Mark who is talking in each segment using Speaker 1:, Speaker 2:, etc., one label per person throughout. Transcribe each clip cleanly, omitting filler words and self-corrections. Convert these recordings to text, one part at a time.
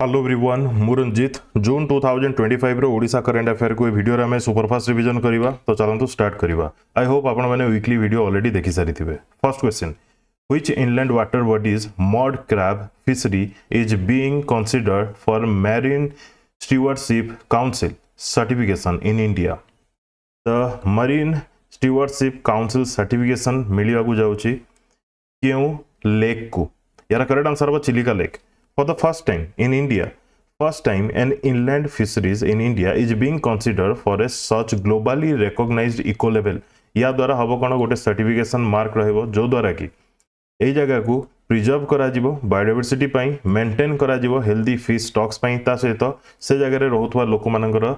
Speaker 1: Hello everyone मु रंजित जून 2025 रो Odisha current affair को video रे हमें सुपरफास्ट रिवीजन करबा तो चलंतु स्टार्ट करबा। आई होप आपण माने वीकली वीडियो ऑलरेडी देखि सारी थिबे। First question, which inland water bodies mud crab fishery is being considered for marine stewardship council certification in India. The marine stewardship council certification मिलिया को जाउची क्यों लेक को। यार करेक्ट आंसर हो Chilika lake. For the first time in India, first time an inland fisheries in India is being considered for a such globally recognized eco level। या द्वारा हम कौन गोटे सर्टिफिकेशन मार्क रहिबो जो द्वारा कि एई जगह को प्रिजर्व करा जिवो बायोडायवर्सिटी पई मेंटेन करा जिवो हेल्दी फिश स्टॉक्स पई ता सहित से जगह रे रहउतवा लोक मानकर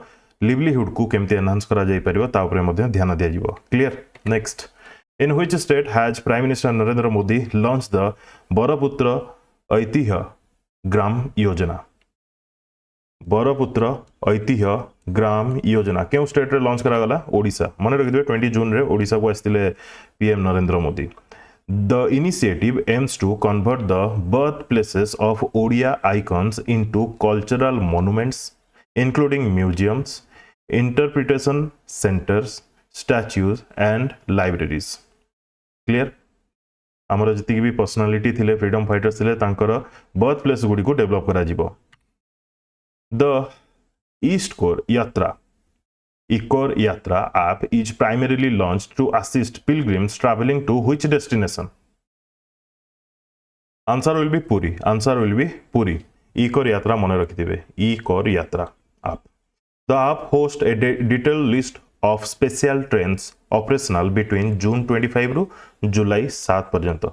Speaker 1: लिवलीहुड को केमती एनहांस करा जाई परिबो ता ऊपर मध्ये ध्यान दिया जिवो। Clear. Next, in which state has prime minister Narendra Modi launch the Barputra Aitihya Gram Yojana. Barputra Aitihya Gram योजना क्यों स्टेट रे लॉन्च करा गला? ओडिशा। मन रखिबे 20 जून रे ओडिशा को आस्तिले PM Narendra Modi. The initiative aims to convert the birth places of Odia icons into cultural monuments including museums, interpretation centres, statues and libraries. Clear. आमर जी भी पर्सनालिटी थिले फ्रीडम फाइटर्स थिले तांकर बर्थ प्लेस गुडी को डेवलप करा जिवो। The east core Yatra Ekor Yatra app is primarily launched to assist pilgrims travelling to which destination? Answer will be Puri. Answer will be Puri. Ekor Yatra मन रखिथिबे, Ekor Yatra app. The app host a detail list of special trains operational between June 25 रु जुलाई 7 पर्यंत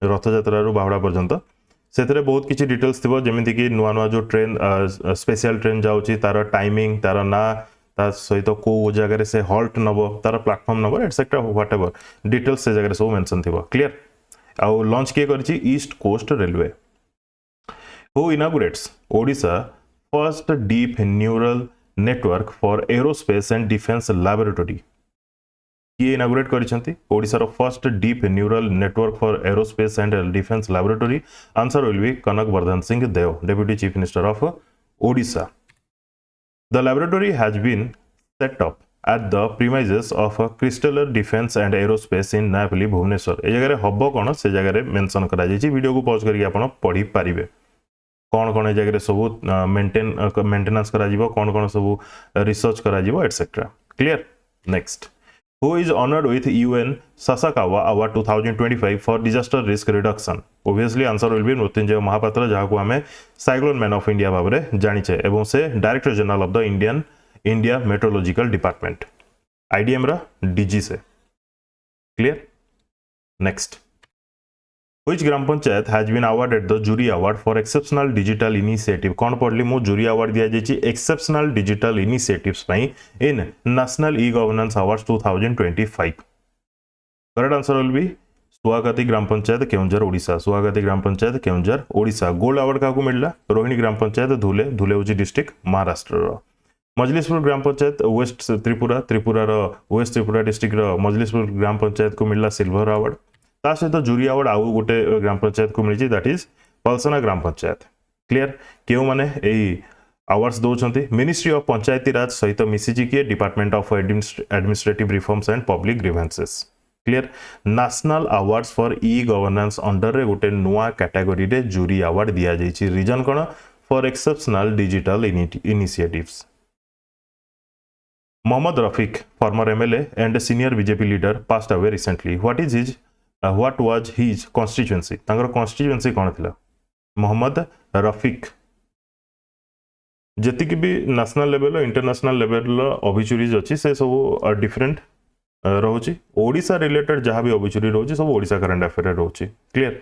Speaker 1: रथ यात्रा रु बाहुड़ा पर्यंत सेतरे बहुत किछि details थिबो जेमिति कि नुआ नुआ जो ट्रेन स्पेशल ट्रेन जाउची तार टाइमिंग तार ना ता सहित को जगह रे से हॉल्ट नबो तार platform number etcetera whatever details से जगह रे सब मेंशन थिबो। क्लियर। आ लॉन्च के करछि east coast railway. Who inaugurates Odisha first deep neural network for aerospace and defence laboratory? ये इनॉग्रेट करिसेंती Odisha first deep neural network for aerospace and defence laboratory. Answer will be Kanak Vardhan Singh Deo, deputy chief minister of Odisha. The laboratory has been set up at the premises of Crystaller defence and aerospace in Nayapalli Bhubaneswar. ए जगह हबो कोन से जगह रे mention करा जायछि। Video को pause करके आपण पढ़ी पारिबे कौन कौन जगह सब मेंटेनेंस करा जिवो, कौन कौन सब रिसर्च करा जिवो etcetera. Clear. Next, who is honoured with UN Sasakawa award 2025 for disaster risk reduction? Obviously answer will be Mrityunjay Mohapatra जहाँ को आम साइक्लोन मैन ऑफ इंडिया भाव में जानिचे एवं से director general of the India meteorological department IDM रा डीजी से। Clear. Next, Which gram panchayat has been awarded the jury award for exceptional digital initiative? कौन पढ़ली मु jury award दिया जायछि exceptional digital initiatives पई in National E-Governance Awards 2025। Correct answer will be Suagati Gram Panchayat Keonjhar Odisha. Suagati Gram Panchayat Keonjhar Odisha. Gold award का को मिलला रोहिणी ग्राम पंचायत धुले, धुले होची डिस्ट्रिक्ट महाराष्ट्र रो। मजलिसपुर ग्राम पंचायत वेस्ट त्रिपुरा, त्रिपुरा रो वेस्ट त्रिपुरा डिस्ट्रिक्ट रो मजलिसपुर ग्राम पंचायत को मिलला सिल्वर अवार्ड। ता सहित जूरी अवार्ड आउ गोटे ग्राम पंचायत को मिली that is Palsana Gram Panchayat. Clear. क्यों माने एई अवार्ड्स दौरान मिनिस्ट्री ऑफ पंचायती राज सहित मिसिची किए department of administrative reforms and public grievances. Clear. National awards for e governance under रे गोटे नुआ कैटेगरी रे जूरी अवार्ड दिया जायछि। रीजन कोन? For exceptional digital initiatives. Mohammad Rafiq former MLA and senior BJP leader passed away recently. what was his constituency? तांगर constituency कौन थिला? मोहम्मद रफीक जतिक भी national level international level obituaries अछि से सब डिफरेंट रहउची। ओडिशा रिलेटेड जहां भी ऑबिचुरी रहउची सब ओडिशा करंट अफेयर रहउची। Clear.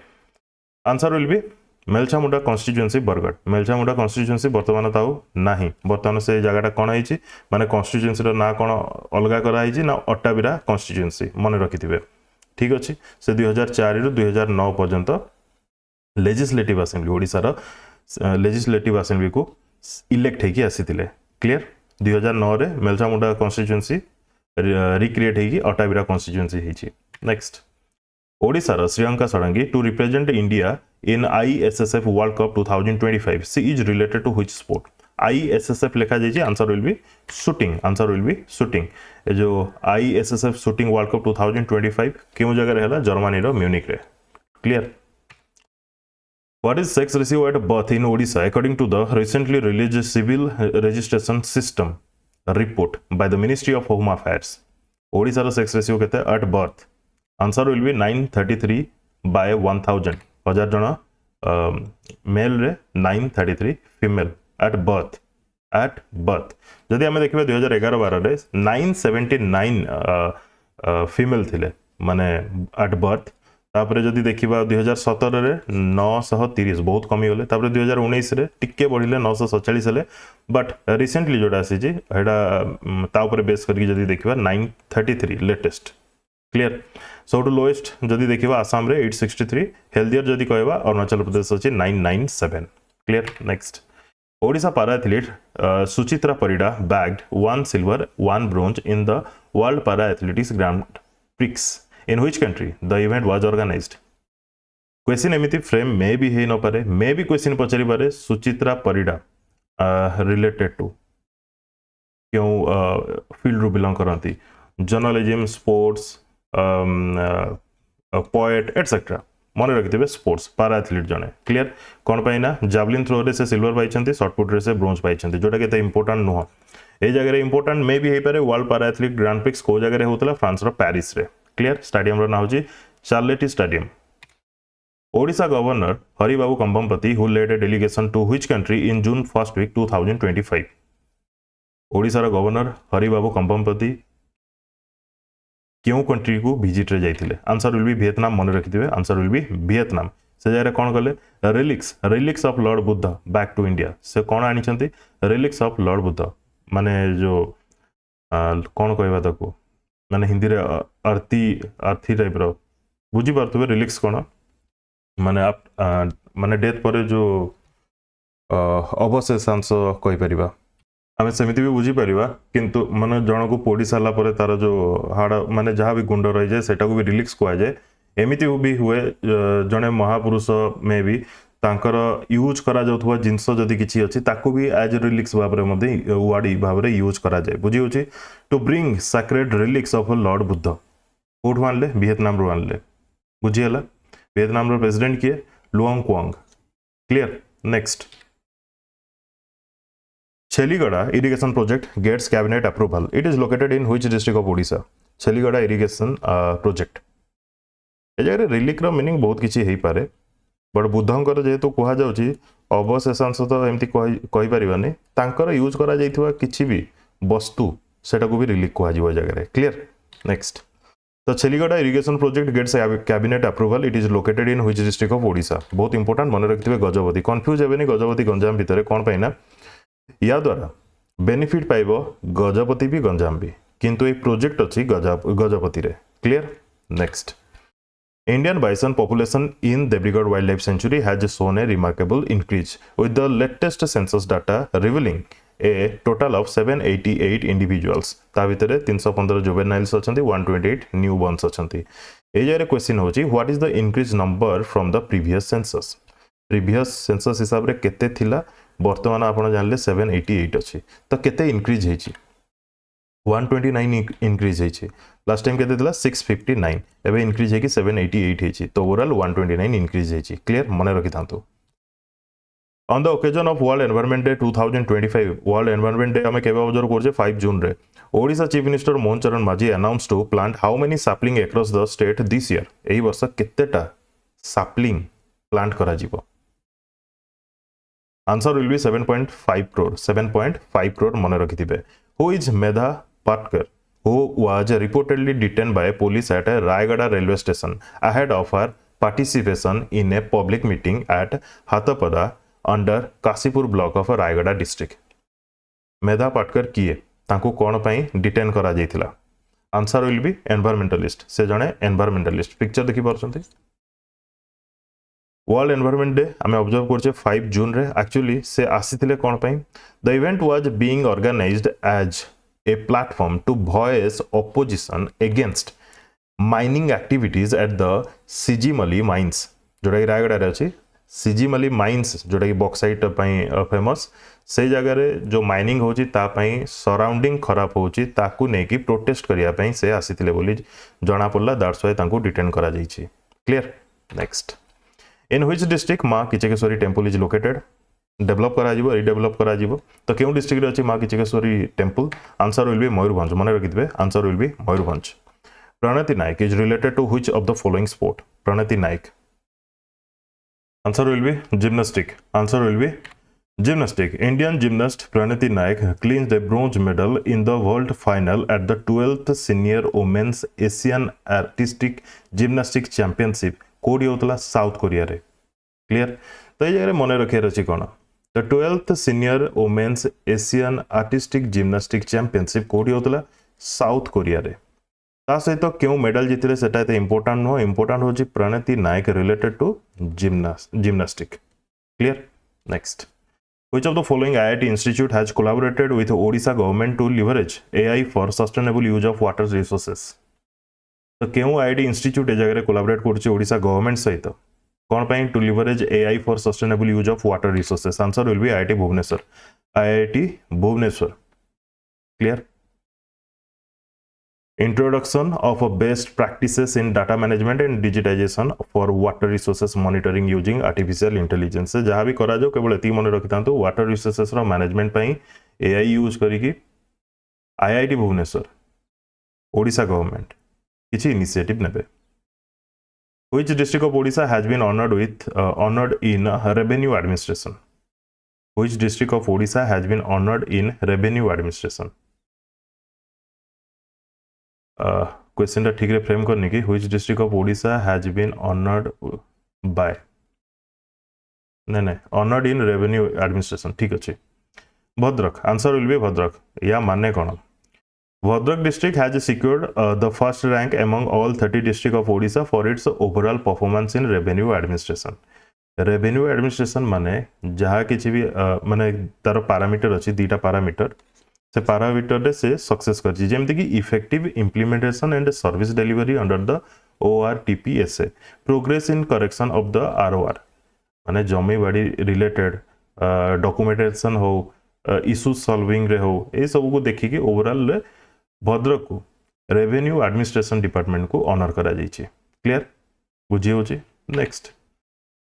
Speaker 1: Answer will be Melchhamunda constituency Bargarh. Melchhamunda constituency वर्तमान ताऊ नाही। वर्तमान से जगहटा कौन है माने कॉन्स्टिट्यूएंसी रो ना कौन अलगा करा है ना अट्टाबिरा कॉन्स्टिट्यूएंसी मन रखिथिबे। ठीक अच्छे। से 2004 रु 2009 पर्यंत लेजिस्लेटिव असेंबली ओडिशा रो लेजिस्लेटिव असेंबली को इलेक्ट होगी आसीथिले। क्लियर। 2009 रे मेलछामुंडा कॉन्स्टिट्यूएंसी रिक्रिएट होगी अट्टाबिरा कॉन्स्टिट्यूएंसी होगी। नेक्स्ट, ओडिशा रो Shriyanka Sadangi to represent India in ISSF World Cup 2025. She is related to which sport? ISSF लिखा जाइए, answer will be shooting, answer will be shooting. ए जो ISSF शूटिंग वर्ल्ड कप 2025 क्यों जगह है? जर्मनी रो म्यूनिक रे। Clear? What is sex ratio at birth in Odisha according to the recently released civil registration system report by the Ministry of Home Affairs? Odisha रो sex ratio केते at birth? Answer will be 933 by 1000 हजार जन mail रे 933 female at birth जदि आम देखा 2011-12 रे 979 female थिले माने at birth। तापरे जदि देखिबा 2017 रे 930 बहुत कमी होले। तापरे 2019 रे टिके बढ़िले 947 हेले, बट रिसेंटली जोडा आसी जी हेडा ता ऊपर बेस करके जदि देखिबा 933 लेटेस्ट। क्लियर? सबटू लोएस्ट जदि देखिबा आसाम रे 863, हेल्दियर जदि कहबा अरुणाचल प्रदेश अछि 997। क्लियर? नेक्स्ट, ओडिशा पारा athlete Suchitra Parida bagged 1 silver 1 bronze in the World Para Athletics Grand Prix. In which country the event was organized? Question एमिति फ्रेम मे भी हे न पारे, मे भी क्वेश्चन पचारि पारे सुचित्रा परिडा रिलेटेड टू क्यों फील्ड रु बिलोंग करती, जर्नलिज्म, स्पोर्ट्स, पोएट एटसेट्रा। मन रखिथे स्पोर्ट्स पारा एथलीट जने। क्लियर? कौन पाई ना जावलिन थ्रो रे से सिल्वर पाइछंती, शॉटपुट रे से ब्रोंज पाइछंती, जोटा केते इंपोर्टेंट नुह। ए जगह रे इंपोर्टेंट मे भी हे पारे। वर्ल्ड पारा एथलीट ग्रांड प्रिक्स को जगह रे होतला? फ्रांस रो पेरिस रे। क्लियर? स्टेडियम रो ना होची Charlety stadium. Odisha governor Haribabu Kambhampati who led a delegation to which country in June first week 2025? Odisha रो गवर्नर हरिबाबू कंबमपति क्यों कंट्री को विजिट रे जाइथिले? Answer will be Vietnam. मन रखिथिबे, आंसर विल बी वियतनाम। से जगह कौन कले? Relics of lord Buddha back to India. से कौन आनिछंती? रिलिक्स ऑफ लॉर्ड बुद्ध माने जो कौन कहबा ताको माने हिंदी रे अर्थी टाइप रो बुझी पारतबे। रिलिक्स कौन माने आप माने डेथ पर जो अवशेषांश कहि परिबा, आम सेमती भी बुझी पारिबा। किंतु माने जन को पोड़ी सारा पर तार जो हाड़ माने जहाँ भी गुंड रही जाए सेटा को भी रिलिक्स कह जाए। एमिति भी हुए जने महापुरुष में भी तांकर यूज करा जाउथवा जिंस जदि किछि अछि ताको भी एज रिलिक्स भाबरे मध्ये वाडी भाबरे यूज करा जाए। बुझी होछि? To bring sacred relics of lord Buddha कोठु आनले? वियतनाम रो आनले। बुझी हला? वियतनाम रो प्रेसिडेंट किए? Luong Cuong. Clear? Next, Cheligada irrigation project gets cabinet approval. It is located in which district of Odisha? Cheligada irrigation project। ए जगह रिलिक रो meaning बहुत किछि हेई पारे, बट बुद्धंकर जेहेतु कहा जाउची अवशेषांश तो एमती कहि परिबानी, तांकर यूज करा जाइथवा किछि भी वस्तु सेटा को भी रिलिक कहा जिवो जगह रे। Clear? Next, the Cheligada irrigation project gets cabinet approval. It is located in which district of Odisha? बहुत इंपोर्टेंट, मन रखिथिबे गजपति। कंफ्यूज हेबेनी गजपति गंजाम भितरे कोन पैना या द्वारा बेनिफिट पाइबो गजपति भी गंजाम भी, किंतु ए प्रोजेक्ट अछि गजपति रे। Clear? Next, Indian bison population in Debrigarh wildlife sanctuary has shown a remarkable increase with the latest census data revealing a total of 788 individuals. ता भितरे 315 जुवेनाइल्स अछंती, 128 न्यू बॉर्न्स अछंती। ए जारे क्वेश्चन होची what is the increase number from the previous census? Previous census हिसाब रे केते थिला? वर्तमान आपण जानले 788 अछि, तो केते इंक्रीज हेछि? 129 इंक्रीज हेछि। लास्ट टाइम केते थिला? 659, एबे इंक्रीज हेकि 788 हेछि, तो ओवरऑल 129 इंक्रीज हेछि। क्लियर? मने रखि थांतु। On the occasion of world environment day 2025, world environment day हमें केबे ऑब्जर्व करजे? 5 जून रे। Odisha chief minister Mohan Charan Majhi announce to plant how many sapling across the state this year? एही वर्ष केतेटा सैपलिंग प्लांट करा जिवो? Answer will be 7.5 crore। 7.5 crore मन रखिथिबे। Who is Medha Patkar who was reportedly detained by police at Rayagada railway station ahead of her participation in a public meeting at Hatapada under Kasipur block of Rayagada district? Medha Patkar किए? तांको कोन पई detain करा जाइथिला? Answer will be environmentalist. से जणे environmentalist. Picture देखि परछंती? वर्ल्ड एनवायरनमेंट डे आम ऑब्जर्व करछे 5 जून रे। एक्चुअली से आसीथिले कोन पई? The event was being organised as a platform to voice opposition against mining activities at the Sijimali mines, जोटा रायगड़ा रे अछि। सिजिमली माइन्स जोटा कि बॉक्साइट फेमस से जगह जो माइनिंग होची तापाई सराउंडिंग खराब होची ताकू नेकी प्रोटेस्ट करिया पई से आसीथिले बोली जणा पड़ला दैट्स व्हाई तांको डिटेन करा जाईची clear next in which district Maa Kichakeswari temple is located develop करा जीवो रिडेवलप करा जीवो तो केउ डिस्ट्रिक्ट रे अछि Maa Kichakeswari temple answer will be Mayurbhanj मन रखितबे answer will be Mayurbhanj Pranati Nayak is related to which of the following sport Pranati Nayak answer will be gymnastic answer will be Gymnastic. Indian gymnast Pranati Naik clinched a bronze medal in the world final at the 12th Senior Women's Asian Artistic Gymnastics Championship. कोडी होतला south Korea रे clear तो ये जगह मने रखे रछि कोन the 12th Senior Women's Asian Artistic Gymnastics Championship कोडी होतला साउथ कोरिया रे ता सहित क्यों मेडल जीतले सेटा एते इंपोर्टेंट नो इंपोर्टेंट होछि Pranati Nayak related to gymnastic clear next Which of the following IIT institute has collaborated with Odisha government to leverage AI for sustainable use of water resources? तो क्यों IIT institute ए जगह collaborate करछि Odisha government सहित कोन पई to leverage AI for sustainable use of water resources answer will be IIT Bhubaneswar IIT Bhubaneswar clear Introduction of best practices in data management and digitization for water resources monitoring using artificial intelligence जहाँ भी करा जो केवल एती मन रखितांतु water resources रो management पई AI use करिकी IIT Bhubaneswar Odisha government किछि इनिशिएटिव नेबे Which district of Odisha has been honored in revenue administration? Which district of Odisha has been honored in revenue administration? Question टा ठीक रे फ्रेम करनी कि which district of Odisha has been honoured by नहीं honoured in revenue administration ठीक अच्छे Bhadrak answer will be Bhadrak या माने कोन Bhadrak district has secured the first rank among all 30 district of Odisha for its overall performance in revenue administration माने जहाँ किसी भी माने तार पैरामीटर अच्छी दीटा पैरामीटर से पैरामीटर रे से सक्सेस करछि जेमति कि effective implementation and service delivery under the ORTPSA progress in correction of the ROR माने जमी बाड़ी रिलेटेड डॉक्यूमेंटेशन हो इश्यू सॉल्विंग रे हो ए सब को देखि कि ओवरऑल रे भद्रक को रेवेन्यू एडमिनिस्ट्रेशन डिपार्टमेंट को ऑनर करा जाइछि क्लियर बुझी होछि next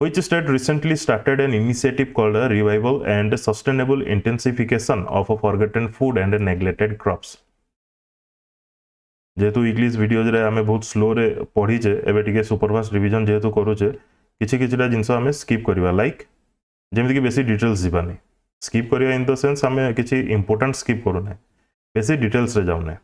Speaker 1: Which state recently started an initiative called a revival and sustainable intensification of a forgotten food and neglected crops? जेतु इंग्लिश वीडियोज रे हमें बहुत स्लो रे पढ़ी जे एबे टिके सुपरफास्ट रिवीजन जेतु करू जे किछि किछिटा जिंस हमें स्किप करबा लाइक जेमति कि बेसी डिटेल्स जीवानी स्किप करिया इन द सेंस हमें किछि इंपोर्टेंट स्किप करू नै बेसी डिटेल्स रे जाऊ नै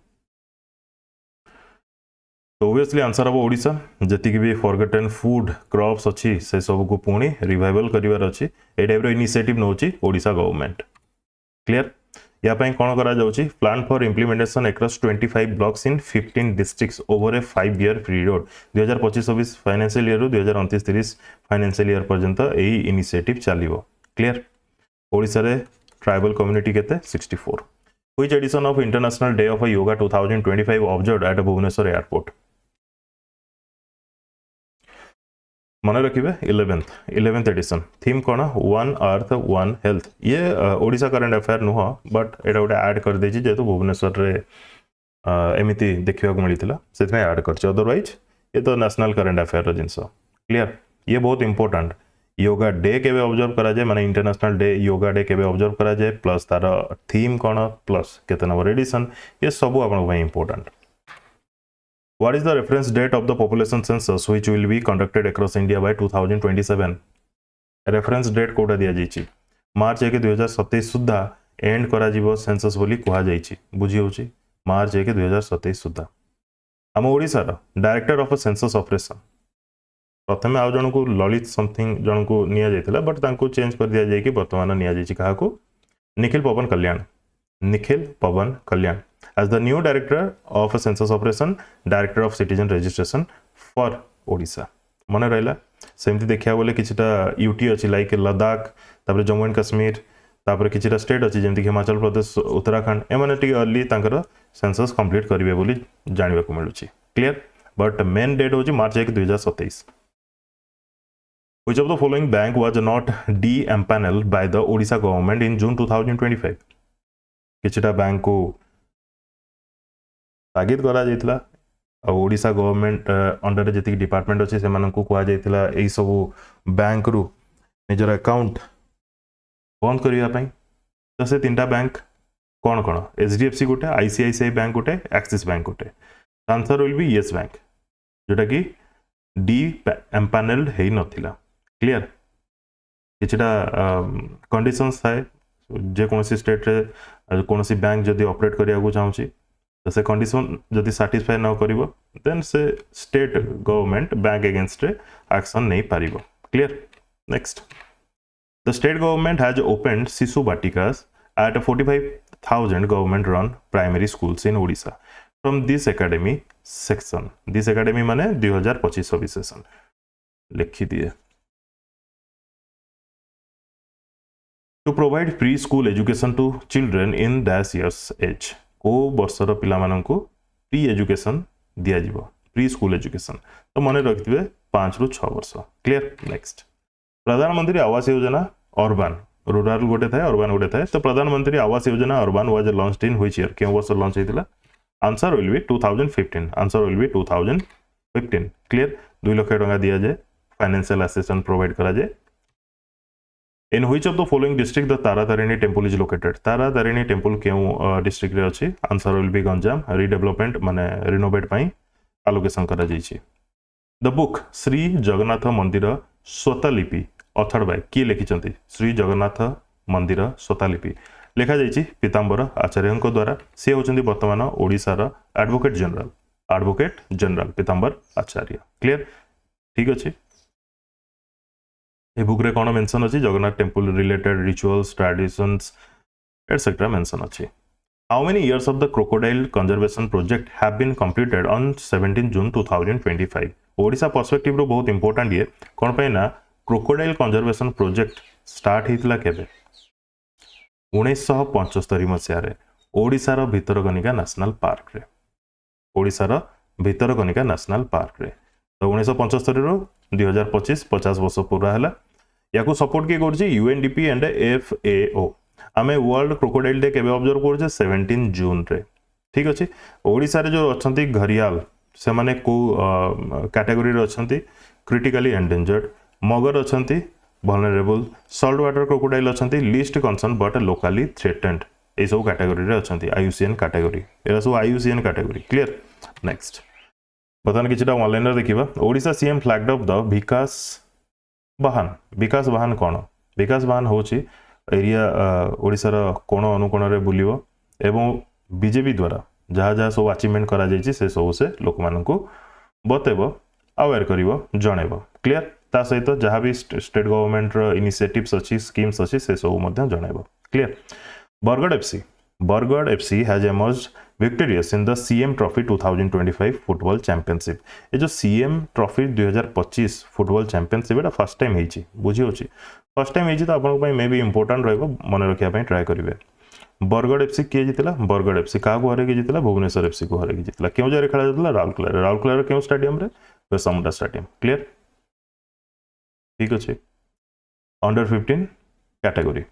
Speaker 1: तो ओबियसली आंसर हम ओडिशा जति कि भी फॉरगेटन फूड क्रॉप्स अच्छी से सब को पुणी रिवाइवल करिवार अच्छी ए टाइप रो इनिशिएटिव नोची ओडिशा गवर्नमेंट क्लियर या पई कोन करा जाउची plan for implementation across 25 blocks in 15 districts over a 5 year period 2025-26 financial year रु 2029-30 फाइनेंशियल ईयर पर्यंत एही इनिशिएटिव चलिबो क्लियर ओडिशा रे ट्राइबल कम्युनिटी केते 64 Which edition of International Day of Yoga 2025 observed at Bhubaneswar Airport? मन रखिए 11th एडिशन थीम कौन one earth one health ये Odisha current affair नुह बट एटा गोटे ऐड कर देछि जेतु भुवनेश्वर रे एमिति देखिबा को मिलिथिला सेथमे ऐड करछि अदरवाइज ये तो नेशनल करंट अफेयर रो जिंस क्लियर ये बहुत इंपोर्टेंट योगा डे केबे ऑब्जर्व करा जाय माने इंटरनेशनल डे योगा डे केबे ऑब्जर्व करा जाय प्लस तार थीम कौन प्लस केते नंबर एडिशन ये सब आपन भाई important What is the reference date of the population census which will be conducted across India by 2027? Reference date Kota दिया जाइछि मार्च 1 2027 सुद्धा एंड करा जीवो सेंसस बोली कुहा जाइछि बुझी होछि मार्च 1 2027 सुद्धा हम ओडिसा रो डायरेक्टर ऑफ सेंसस ऑपरेशन प्रथमे आ जन को ललित समथिंग जन को निया जाइतला बट तांको चेंज कर दिया जाय कि वर्तमान निया जाइछि काहा को निखिल पवन कल्याण as the new director of a census operation director of citizen registration for Odisha मन रहला सेमती देखिया बोले किछटा यूटी अछि लाइक लद्दाख तापर जम्मू एंड कश्मीर तापर किछटा स्टेट अछि जेमती हिमाचल प्रदेश उत्तराखंड एमने टी अर्ली तांकर सेंसस कंप्लीट करिवे बोली जानिबा को मिलुछि क्लियर बट मेन डेट होछि March 1 2027 Which of the following bank was not de-empaneled by the Odisha government in June 2025? किछटा bank को तागिद करा जाइतला ओडिशा गवर्नमेंट अंडर जी डिपार्टमेंट अच्छे से कहुई सब बैंक रु निजर अकाउंट बंद करने तो से 3टा बैंक कौन कौन HDFC गोटे ICICI बैंक गोटे एक्सिस बैंक गोटे answer will B yes bank जोटा कि डी एम्पानेल्ड है नथिला क्लियर किछटा कंडीशंस थाए जे कौन स्टेट रे कौन बैंक जदि ऑपरेट करिया चाहूँ तो से कंडीशन जदि सैटिस्फाई न करिवो देन से state government bank against action नहीं पारिबो clear next the state government has opened Shishu बाटिकास at 45,000 government run primary schools in Odisha from this academy section this academy माने 2025 सेशन लिखी दिए to provide preschool education to children in dash years age को वर्षर पिला माननकु pre education दिया जिवो pre school education तो मन रखिथिबे 5 रु 6 वर्ष क्लियर नेक्स्ट प्रधानमंत्री आवास योजना अर्बन रूरल गोटे थाए अर्बन गोटे थाए तो Pradhan Mantri Awas Yojana urban was launched in which year केउ वर्ष लॉन्च हेतिला answer will be 2015 answer will be 2015 clear 2 lakh टका दिया जाए फाइनेंशियल असिस्टेंस प्रोवाइड करा जाए in which of the following district the Taratarini temple is located Taratarini temple केउ डिस्ट्रिक्ट रे अछि answer will be Ganjam redevelopment माने रिनोवेट पई एलोकेशन करा जाइछि द बुक श्री जगन्नाथ मंदिर स्वतलिपि ऑथर्ड बाय किए लिखिछंती श्री जगन्नाथ मंदिर स्वतलिपि लिखा जाइछि पीतांबर आचार्यଙ୍କ द्वारा से होचंती वर्तमान ओडिसा रा advocate general Pitambar Acharya clear ठीक अछि ए बुक रे कोन मेंशन अछि Jagannath temple related rituals traditions etcetera mention अछि how many years of the crocodile conservation project have been completed on 17 June 2025 Odisha perspective रो बहुत इंपोर्टेंट ये कोन पे ना क्रोकोडाइल कंजर्वेशन प्रोजेक्ट स्टार्ट हेतला केबे 1975 मसिया रे ओडिसा रो भितरकनिका नेशनल पार्क रे ओडिसा रो भितरकनिका नेशनल पार्क रे तो 1975 रो 2025 50 वर्ष पूरा हला याकू सपोर्ट के करछि UNDP एंड FAO आमे वर्ल्ड क्रोकोडाइल डे केबे ऑब्जर्व करछे 17 जून रे ठीक अछि ओडिसा रे जो अछंती घरियाल से माने को कैटेगरी रे अछंती क्रिटिकली एंडेंजर्ड मगर अछंती vulnerable salt water crocodile अछंती least concern but locally threatened ए सब कैटेगरी रे अछंती IUCN कैटेगरी एरा सब IUCN कैटेगरी क्लियर नेक्स्ट बतन किछटा ऑनलाइन रे देखिबा Odisha CM flagged off the Vikas Vahan कोन विकास वाहन होची एरिया ओडिसा रा कोन अनुकोण रे बुलिवो एवं बीजेपी द्वारा जहा जहा सब अचीवमेंट करा जायछि से सब से लोक मानकु बतेबो अवेयर करिवो जणेबो क्लियर ता सहित जहाँ भी स्टेट गवर्नमेंट इनिशिएटिव्स अच्छी स्कीम्स अच्छी से सब मध्य जणेबो clear Bargarh FC has emerged victorious in the CM trophy 2025 football championship ये जो CM ट्रॉफी 2025 फुटबॉल चैंपियनशिप एटा फर्स्ट टाइम हेची बुझी होची फर्स्ट टाइम हेची तो आपन पई मे बी इंपोर्टेंट रहबो मन रखिया पई ट्राई करिवे बरगढ़ FC के जितला बरगढ़ FC का को हरे के जितला भुवनेश्वर FC को हरे के जितला केउ जारे खेला जितला राउरकेला केउ स्टेडियम रे बेसमुंडा स्टेडियम क्लियर ठीक अच्छे under 15 category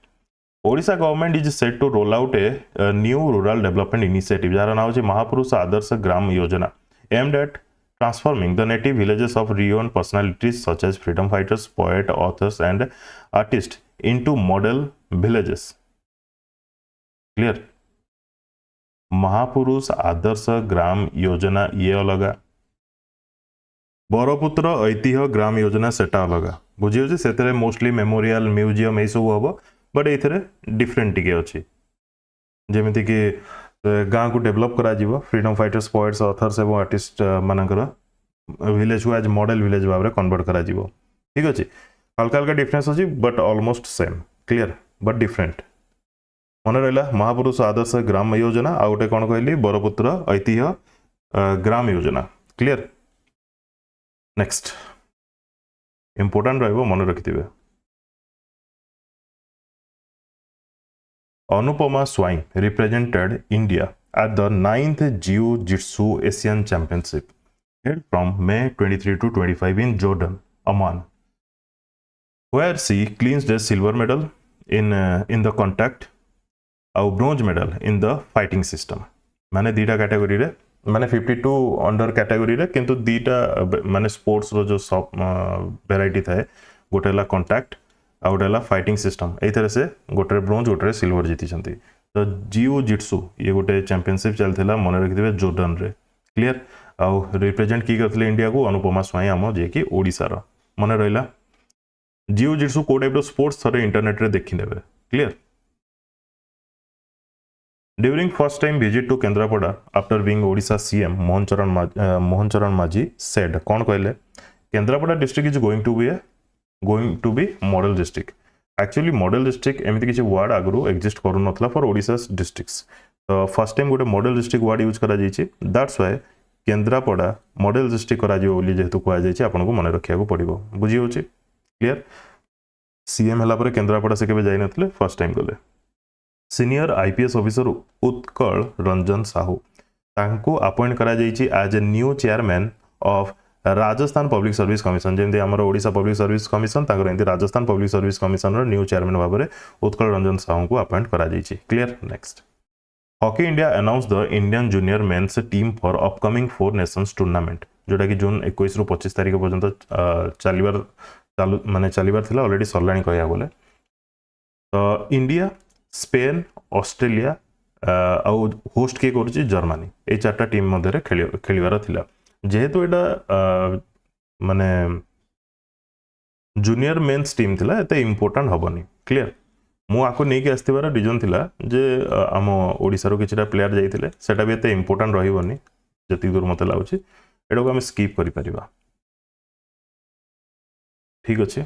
Speaker 1: Odisha government is set to roll out a new rural development initiative जार नाम है Mahapurush Adarsh Gram Yojana aimed at transforming the native villages of renowned personalities such as freedom fighters poet authors and artist into model villages clear Mahapurush Adarsh Gram योजना ये अलग बरपुत्र ऐतिह्य ग्राम योजना सेटा अलग बुझी होची सेतरे मोस्टली मेमोरियल म्यूजियम ए सब हबो बट एथरे डिफरेंट टिके अछि जेमिति कि गां को डेवलप करा जीवो फ्रीडम फाइटर्स पोएट्स ऑथर्स एवं आर्टिस्ट मानकर विलेज को एज मॉडल विलेज भाबरे कन्वर्ट करा जीवो ठीक अछि हल्का हल्का डिफरेंस अछि but almost same clear but different मन रहला महापुरुष आदर्श ग्राम योजना आ उटे कोन कहली बरपुत्र ऐतिह्य ग्राम योजना क्लियर नेक्स्ट इंपोर्टेंट रहिबो मन रखिथिबे Anupama Swain represented India at the 9th Jiu-Jitsu Asian Championship held from May 23 to 25 in Jordan, Amman. where she clinched a silver medal in the contact ଆଉ bronze medal in the fighting system ମାନେ ଦୁଇଟା କ୍ୟାଟାଗୋरीରେ ମାନେ 52 under category किंतु दीटा माने sports रो जो सब variety थाए गोटे हला कांटेक्ट आ गोटे हला फाइटिंग सिस्टम एथरे से गोटे ब्रोंज गोटे सिल्वर जीति छंती तो जियो जिट्सु ये गोटे चैंपियनशिप चलथिला मन रखिथिबे जोर्डन रे क्लियर आ रिप्रेजेंट की करथिले इंडिया को अनुपमा स्वाई आम जे कि ओडिसा रो मन रहिला जियो जिट्सु को टाइप रो स्पोर्ट्स थरे इंटरनेट रे देखि नेबे clear During first time visit to Kendrapada after being Odisha CM, Mohan Charan Majhi said, "कौन कहले? Kendrapada district is going to be model district. Actually, model district एमती किसी word आगुरु exist करू नथला for Odisha's districts. तो first time गोटे model district word use करा जाइछि. That's why Kendrapada model district करा जियो बोली जेहेतु कहा जाइछि आपन को मन रखिया को पड़िबो. बुझी होछि? Clear? CM हला पर केन्द्रापड़ा से केबे जाई नथले फर्स्ट टाइम गले. Senior IPS officer Utkal Ranjan Sahu तांको अपॉइंट करा जाइछि as a new chairman of Rajasthan public service commission जेमती आमर ओडिशा पब्लिक सर्विस कमिशन तांकर एंती राजस्थान पब्लिक सर्विस कमिशन रो न्यू चेयरमैन भाबरे उत्कल रंजन साहू को अपॉइंट करा जाइछि clear next hockey India announce the Indian junior men's team for upcoming 4 nations tournament जोटा कि जून 21 रु 25 तारिख पर्यंत चलिबार थिला ऑलरेडी सरलाणी कहया बोले तो इंडिया स्पेन ऑस्ट्रेलिया आउ होस्ट के करूची जर्मनी ए चारटा टीम मध्य खेलिवार थिला जेहेतु एटा माने जूनियर मेंस टीम थिला एते इंपोर्टेंट हबनी क्लियर मु आको नेकी आस्तिबार रीजन थिला जे आम ओडिसा रो किछटा प्लेयर जाइथिले सेटा भी एते इंपोर्टेंट रहिबनी जति दूर मते लाउची एडो को हम स्किप करि परिबा ठीक अछि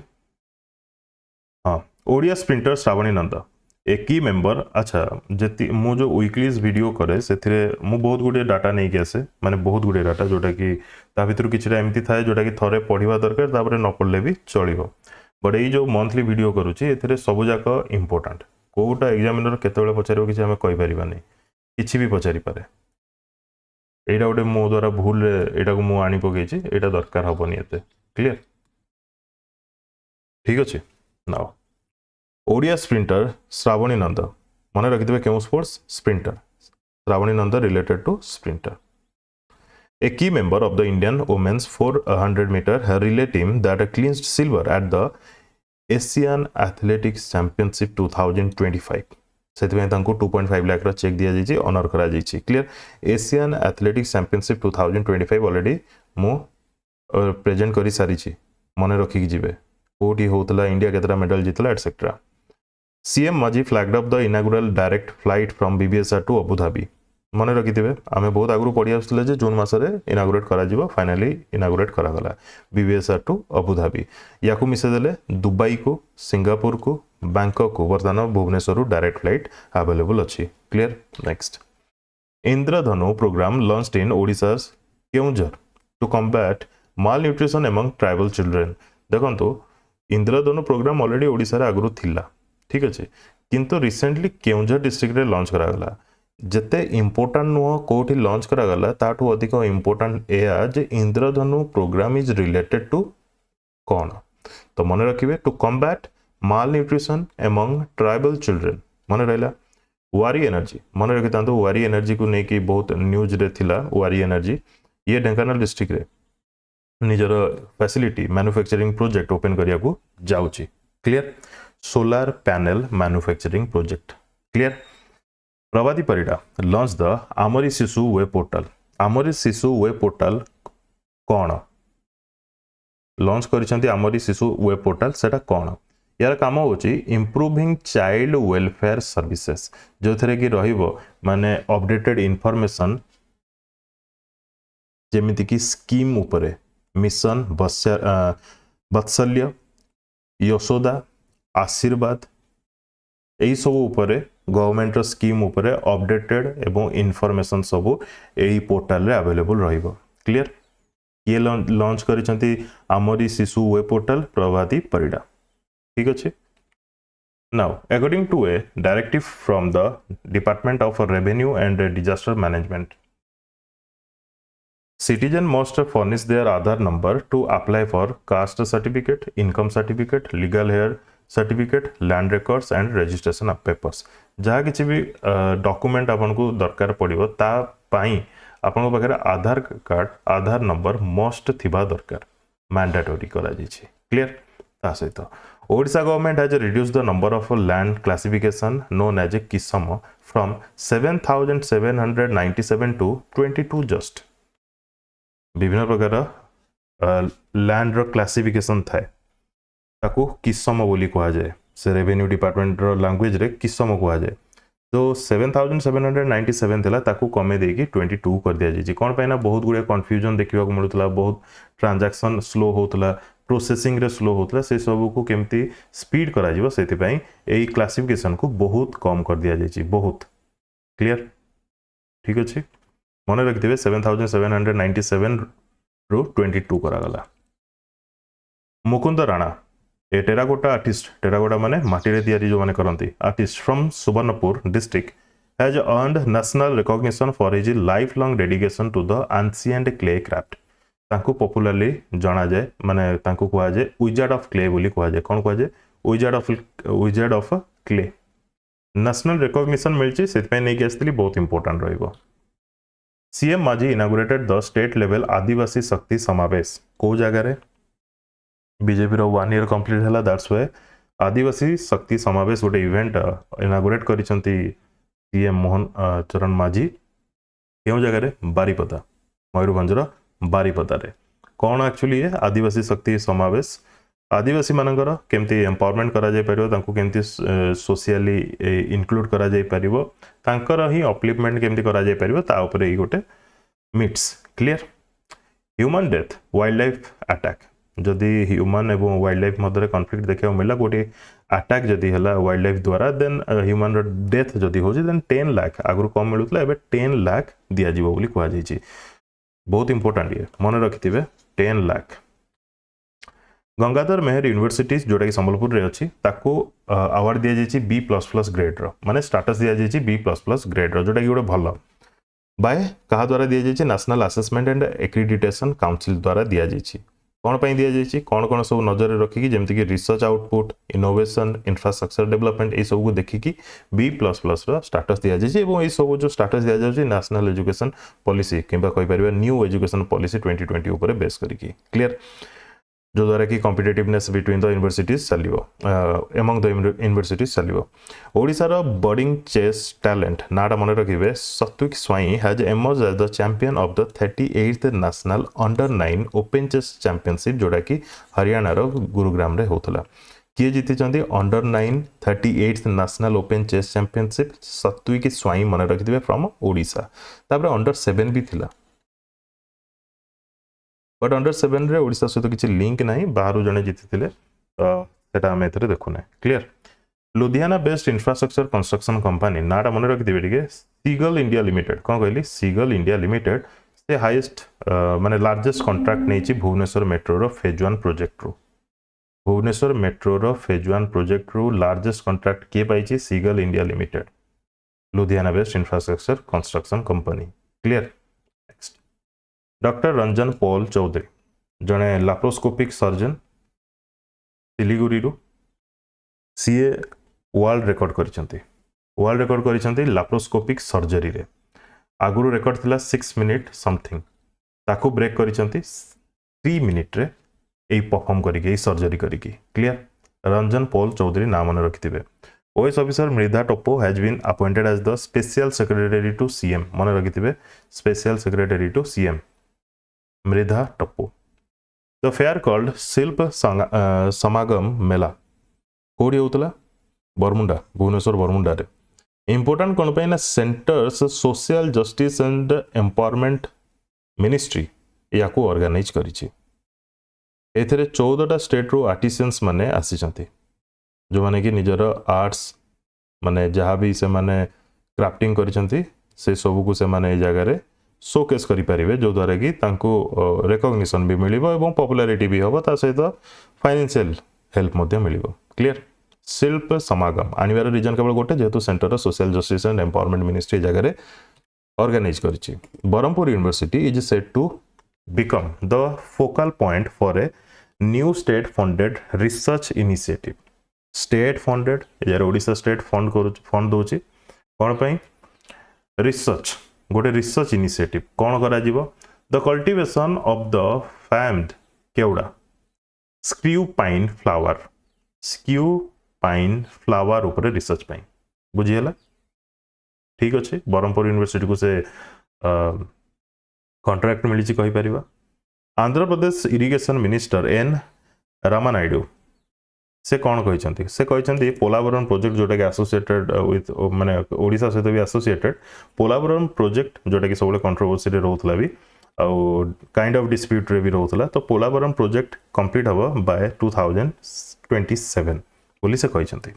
Speaker 1: हां ओडिया स्प्रिंटर श्रावणी नंद ए की मेंबर अच्छा जति मो जो वीकलीज वीडियो करे सेथिरे मु बहुत गुडे डाटा नै के आसे माने बहुत गुडे डाटा जोटा कि ता भितर किछटा एमती थाए जोटा कि थरे पढिबा दरकार तापरे न पढले भी चलिबो बट एई जो मंथली वीडियो करूची एथिरे सब जाक इंपोर्टेंट कोटा एग्जामिनर केतेबेले पचारिबो किछि हमें कहि परिबा नै किछि भी पचारि पारे एटा गोटे मो द्वारा भूल एटा को मु आनी पकेछि एटा दरकार हबनी एते क्लियर ठीक अछि नाउ ओडिया स्प्रिंटर श्रावणी नंद मन रखिथे क्यों sports sprinter Shrabani Nanda related to sprinter a key member of the Indian women's 400 metre relay team that clinched silver at the Asian athletics championship 2025 सेतिमे तांको 2.5 लाख रा चेक दिया जाइछि ऑनर करा जाइछि clear Asian athletics championship 2025 already मो प्रेजेंट करी सारिछि मन रखि जिवे कोठी होतला इंडिया केतरा मेडल जितला etcetera CM Majhi flagged up the inaugural direct flight from BBSR to Abu Dhabi मन रखिथिबे आमे बहुत आगु पढि आसले जे जून मासरे इनागुरेट करा जिवो फाइनली इनागुरेट करा गला बीबीएसआर टू अबू धाबी याकू मिसे देले दुबई को सिंगापुर को बैंकॉक को वर्तमान भुवनेश्वर डायरेक्ट फ्लाइट अवेलेबल अछि clear next Indradhanu programme launched in Odisha Keonjhar to combat malnutrition among tribal children देखंतु इंद्रधनु प्रोग्राम ऑलरेडी ओडिसा रे आगु थिला ठीक अच्छे किंतु रिसेंटली केउंझर डिस्ट्रिक्ट रे लॉन्च करा गला जते इंपोर्टेंट नुह कोठी लॉन्च करा गला ताठू अधिक इंपोर्टेंट एया जे Indradhanu programme is related to कौन तो मन रखिबे to combat malnutrition among tribal children मन रहला वारी एनर्जी मन रखितांतो वारी एनर्जी को नेकी बहुत न्यूज रे थिला वारी एनर्जी ये ढेंकानाल डिस्ट्रिक्ट रे निजर फैसिलिटी मैन्युफैक्चरिंग प्रोजेक्ट ओपन करिया को जाउची clear solar panel manufacturing project clear Prabhati Parida launch the Amari Shishu web portal कौन लॉन्च करिसेंती आमरी शिशु वेब पोर्टल सेटा कौन यार काम होची इंप्रूविंग चाइल्ड वेलफेयर सर्विसेस जो थरे कि रहिबो माने अपडेटेड इंफॉर्मेशन जेमिति कि स्कीम उपरे मिशन वत्सल्य यशोदा आशीर्वाद यही सब उपरे गवर्नमेंट स्कीम उपरे अपडेटेड एवं इनफॉरमेशन सब यही पोर्टल रे अवेलेबल रहिबो क्लियर ये लॉन्च करिसेंती आमरी शिशु वेब पोर्टल प्रभाती परिडा ठीक अच्छे now according to a directive from the department of revenue and disaster management Citizen must furnish their Aadhaar number to apply for caste certificate, income certificate, legal hair certificate, land records and registration of papers. जहाँ किसी भी document आपको दरकार पड़िबो ता पाई आपन पाखे Aadhaar card Aadhaar number must थिबा दरकार मैंडेटरी करा जायछि क्लियर ता सहित Odisha government has reduce the number of land classification known as a किसम फ्रॉम 7797 टू 22 जस्ट विभिन्न प्रकार लैंड रो क्लासिफिकेशन थाए ताकू किसम बोली कहा जाए से रेवेन्यू डिपार्टमेंट रो लैंग्वेज रे किसम कहा जाए तो 7797 थिला ताकू कमे देकी 22 कर दिया जाय कोन पैना बहुत गुडे कंफ्यूजन देखिबा को मिलुतला बहुत ट्रांजैक्शन स्लो होतला प्रोसेसिंग रे स्लो होतला से सब को केमती स्पीड करा जिवो सेति पई एई क्लासिफिकेशन को बहुत कम कर दिया जाय बहुत क्लियर ठीक अछि मन रखिथिबे 7797 रो 22 करा गला Mukund Rana a terracotta artist terracotta माने माटी रे तयारी जो माने करंती artist from Subarnapur district has earned national recognition for his life long dedication to the ancient clay craft तांको पॉपुलरली जाना जाए माने तांको कहा जाए विजार्ड ऑफ क्ले बोली कहा जाए कोन कहा जाए wizard of clay national recognition मिलची सेतपे नै के आस्तली बहुत इंपोर्टेंट रहइबो CM Majhi inaugurated the state level Adivasi Shakti Samavesh को जगह रे बीजेपी रो 1 ईयर कंप्लीट हला दैट्स व्हाई आदिवासी शक्ति समावेश गोटे इवेंट इनागुरेट करिसंती सीएम मोहन चरण माझी केउ जगह रे बारीपदा मयूरभंज रो बारीपदा रे कोन एक्चुअली है आदिवासी शक्ति समावेश आदिवासी मानकर केमती एम्पावरमेंट करा जाय परिबो तांको केमती सोशली इनक्लूड करा जाय परिबो तांकर ही अपलिफ्टमेंट केमती करा जाय परिबो ता ऊपर ई गोटे मिट्स clear human death wildlife attack जदि ह्यूमन एवं वाइल्ड लाइफ मध्य कॉन्फ्लिक्ट देखा मिला गोटे अटैक जदि हला वाइल्ड लाइफ द्वारा देन ह्यूमन रो डेथ जदि हो देन 10 लाख आगु कम मिलुतला एबे 10 लाख दिया जीवो बोली कहा जायछि बहुत इंपोर्टेंट ये मन रखिथिबे 10 लाख गंगाधर मेहर यूनिवर्सिटी जोटा कि संबलपुर रे अछि ताको अवार्ड दिया जायछि B++ ग्रेड रो माने स्टेटस दिया जायछि B++ ग्रेड रो जोटा कि गोटे भलो बाय कहा द्वारा दिया जायछि national assessment and accreditation council द्वारा दिया जायछि कौन पाई दिया जायछि कौन कौन सब नजर रखी कि जेमति कि research output innovation infrastructure development ए सब को देखि कि B++ रो स्टेटस दिया जायछि एवं ए सब जो स्टेटस दिया जायछि नेशनल एजुकेशन पॉलिसी किबा कहि परिबा न्यू एजुकेशन पॉलिसी 2020 ऊपर बेस करिकि क्लियर जो द्वारा कि कॉम्पिटिटिवनेस बिटवीन द यूनिवर्सिटीज चलिबो अमंग द यूनिवर्सिटीज चलिबो ओडिसा रो बर्डिंग चेस टैलेंट नाडा मन रखिबे Satvik Swain has emerge as the champion of the 38th national under 9 open chess championship जोड़ा कि हरियाणा रो गुरुग्राम रे होतला किए जीति चंदी under 9 38th national open chess championship Satvik Swain मन रखिबे फ्रॉम ओडिसा तापर अंडर 7 भी थिला बट अंडर 7 रे ओडिसा सहित किछि लिंक नाही बाहरु जने जीतिथिले सेटा हम एतरे देखुने clear Ludhiana based infrastructure construction company नाटा मन रखि दिबे टिके सीगल इंडिया लिमिटेड कोन कहली सीगल इंडिया लिमिटेड से हाईएस्ट माने लार्जेस्ट कॉन्ट्रैक्ट नेछि भुवनेश्वर मेट्रो रो फेज 1 प्रोजेक्ट रो भुवनेश्वर मेट्रो रो फेज 1 प्रोजेक्ट रो लार्जेस्ट कॉन्ट्रैक्ट के पाइछि Seagull India limited Ludhiana based infrastructure construction company clear doctor Ranjan Paul Choudhury जने लाप्रोस्कोपिक सर्जन सिलीगुड़ी रू सीए वर्ल्ड रिकॉर्ड करिसंती लाप्रोस्कोपिक सर्जरी रे आगुरु रिकॉर्ड थिला 6 मिनिट समथिंग ताको ब्रेक करिसंती 3 मिनिट रे ए परफॉर्म करिके सर्जरी करिके क्लियर रंजन पॉल चौधरी नाम मन रखिथिबे OS officer Mridha Toppo has been appointed as the special secretary to CM मन रखिथिबे special secretary to CM Mridha Toppo the fair called Shilpa Samagam Mela कोडी होतला बरमुंडा भुवनेश्वर बरमुंडा रे इंपोर्टेंट कोन पे ना centres social justice and empowerment ministry याकू organise करिछि एथरे 14 टा स्टेट रो आर्टिसंस माने आसीचंती जो माने कि निजर आर्ट्स माने जहां भी से माने क्राफ्टिंग करिसंती से सब को से माने ए जगह रे शोकेस करि परिबे जो द्वारा कि तांको रिकॉग्निशन भी मिलिबो एवं पॉपुलैरिटी भी होबो ता सहित फाइनेंशियल हेल्प मध्ये मिलिबो क्लियर शिल्प समागम आनिवार रीजन केवल गोटे जेतु centre social justice and empowerment ministry जगह रे ऑर्गेनाइज करिछि Berhampur university is set to become the focal point for a new state funded research initiative. State funded यार ओडिशा स्टेट फंड दोची कोन पई रिसर्च गोटे रिसर्च इनिशिएटिव कोन करा जीवो the cultivation of the farmed kewda screw pine flower ऊपर रिसर्च पई बुझियला ठीक अच्छे ब्रह्मपुर यूनिवर्सिटी को से कॉन्ट्रैक्ट मिली कही परिबा Andhra Pradesh irrigation minister N Ramanaidu से कौन कहते से कहते पोलावरम प्रोजेक्ट जोटा कि एसोसिएटेड विथ माने ओडिशा सहित भी एसोसिएटेड पोलावरम प्रोजेक्ट जोटा कि सब कंट्रोवर्सी रे रोथला भी काइंड ऑफ डिस्प्यूट रे भी रोथला तो पोलावरम प्रोजेक्ट कंप्लीट हबो बाय 2027 बोली से कहते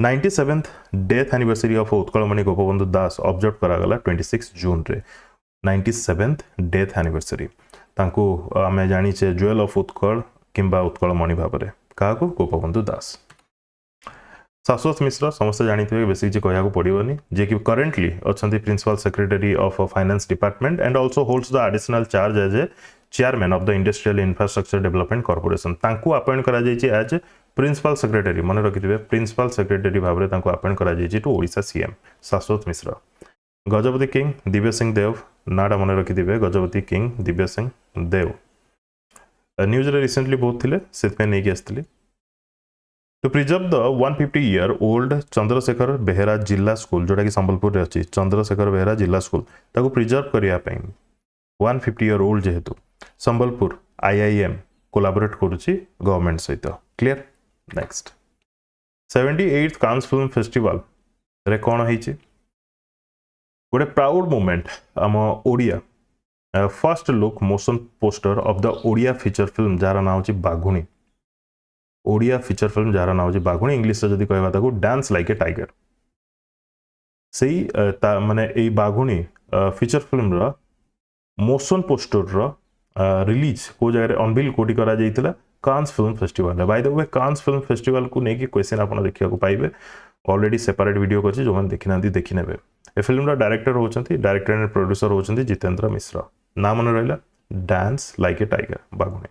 Speaker 1: 97th death anniversary of Utkalmani Gopabandhu Das observe करागला 26 जून रे 97th डेथ एनिवर्सरी तांको आमे जानिचे ज्वेल ऑफ उत्कल किंबा उत्कलमणि भाबरे क्या गोपबंधु दास शाश्वत मिश्र समस्त जानी बेस किसी कहना पड़ोनी जे कि करेन्टली अच्छा principal secretary of finance department and also holds the additional charge as a chairman of the industrial infrastructure development corporation appoint कर एज प्रिंसिपल सेक्रेटरी मन रखिथे प्रिंसिपल सेक्रेटरी भाव में अपॉइंट कर टू ओडिशा सीएम शाश्वत मिश्र गजपति किंग दिव्य सिंह देव नाटा मन रखिथे Gajapati king Divya Singh Dev news रे recently बहुत थिले से नहीं आसती to preserve the 150 year old Chandrasekhar Behera जिला स्कूल जोटा कि संबलपुर रे अच्छी चंद्रशेखर बेहेरा जिला स्कूल ताको प्रिजर्व करने 150 ईयर ओल्ड जेहेतु संबलपुर IIM कोलाबोरेट करुच्ची गवर्नमेंट सहित क्लियर नेक्स्ट 78th कांस फिल्म फेस्टिवल रे कौन होइछि गोटे प्राउड मोमेंट आम Odia first look motion poster of the Odia feature film jar ना होची बाघुणी ओडिया फीचर फिल्म जार ना होची बाघुणी इंग्लिश जदि कहबा ताको डांस लाइक ए टाइगर सही माने ए बाघुणी फीचर फिल्म रो मोशन पोस्टर रो रिलीज को जगह अनवील कोटी करा जाइतिला Cannes film festival by the way Cannes film festival को नेकी क्वेश्चन आपन देखिया को पाइबे ऑलरेडी सेपरेट वीडियो करछि जो मन देखिना दी देखि नेबे ए फिल्म रो डायरेक्टर होचंती डायरेक्टर एंड प्रोड्यूसर होचंती जितेंद्र मिश्रा नाम मन रहिला dance like a tiger Baghuni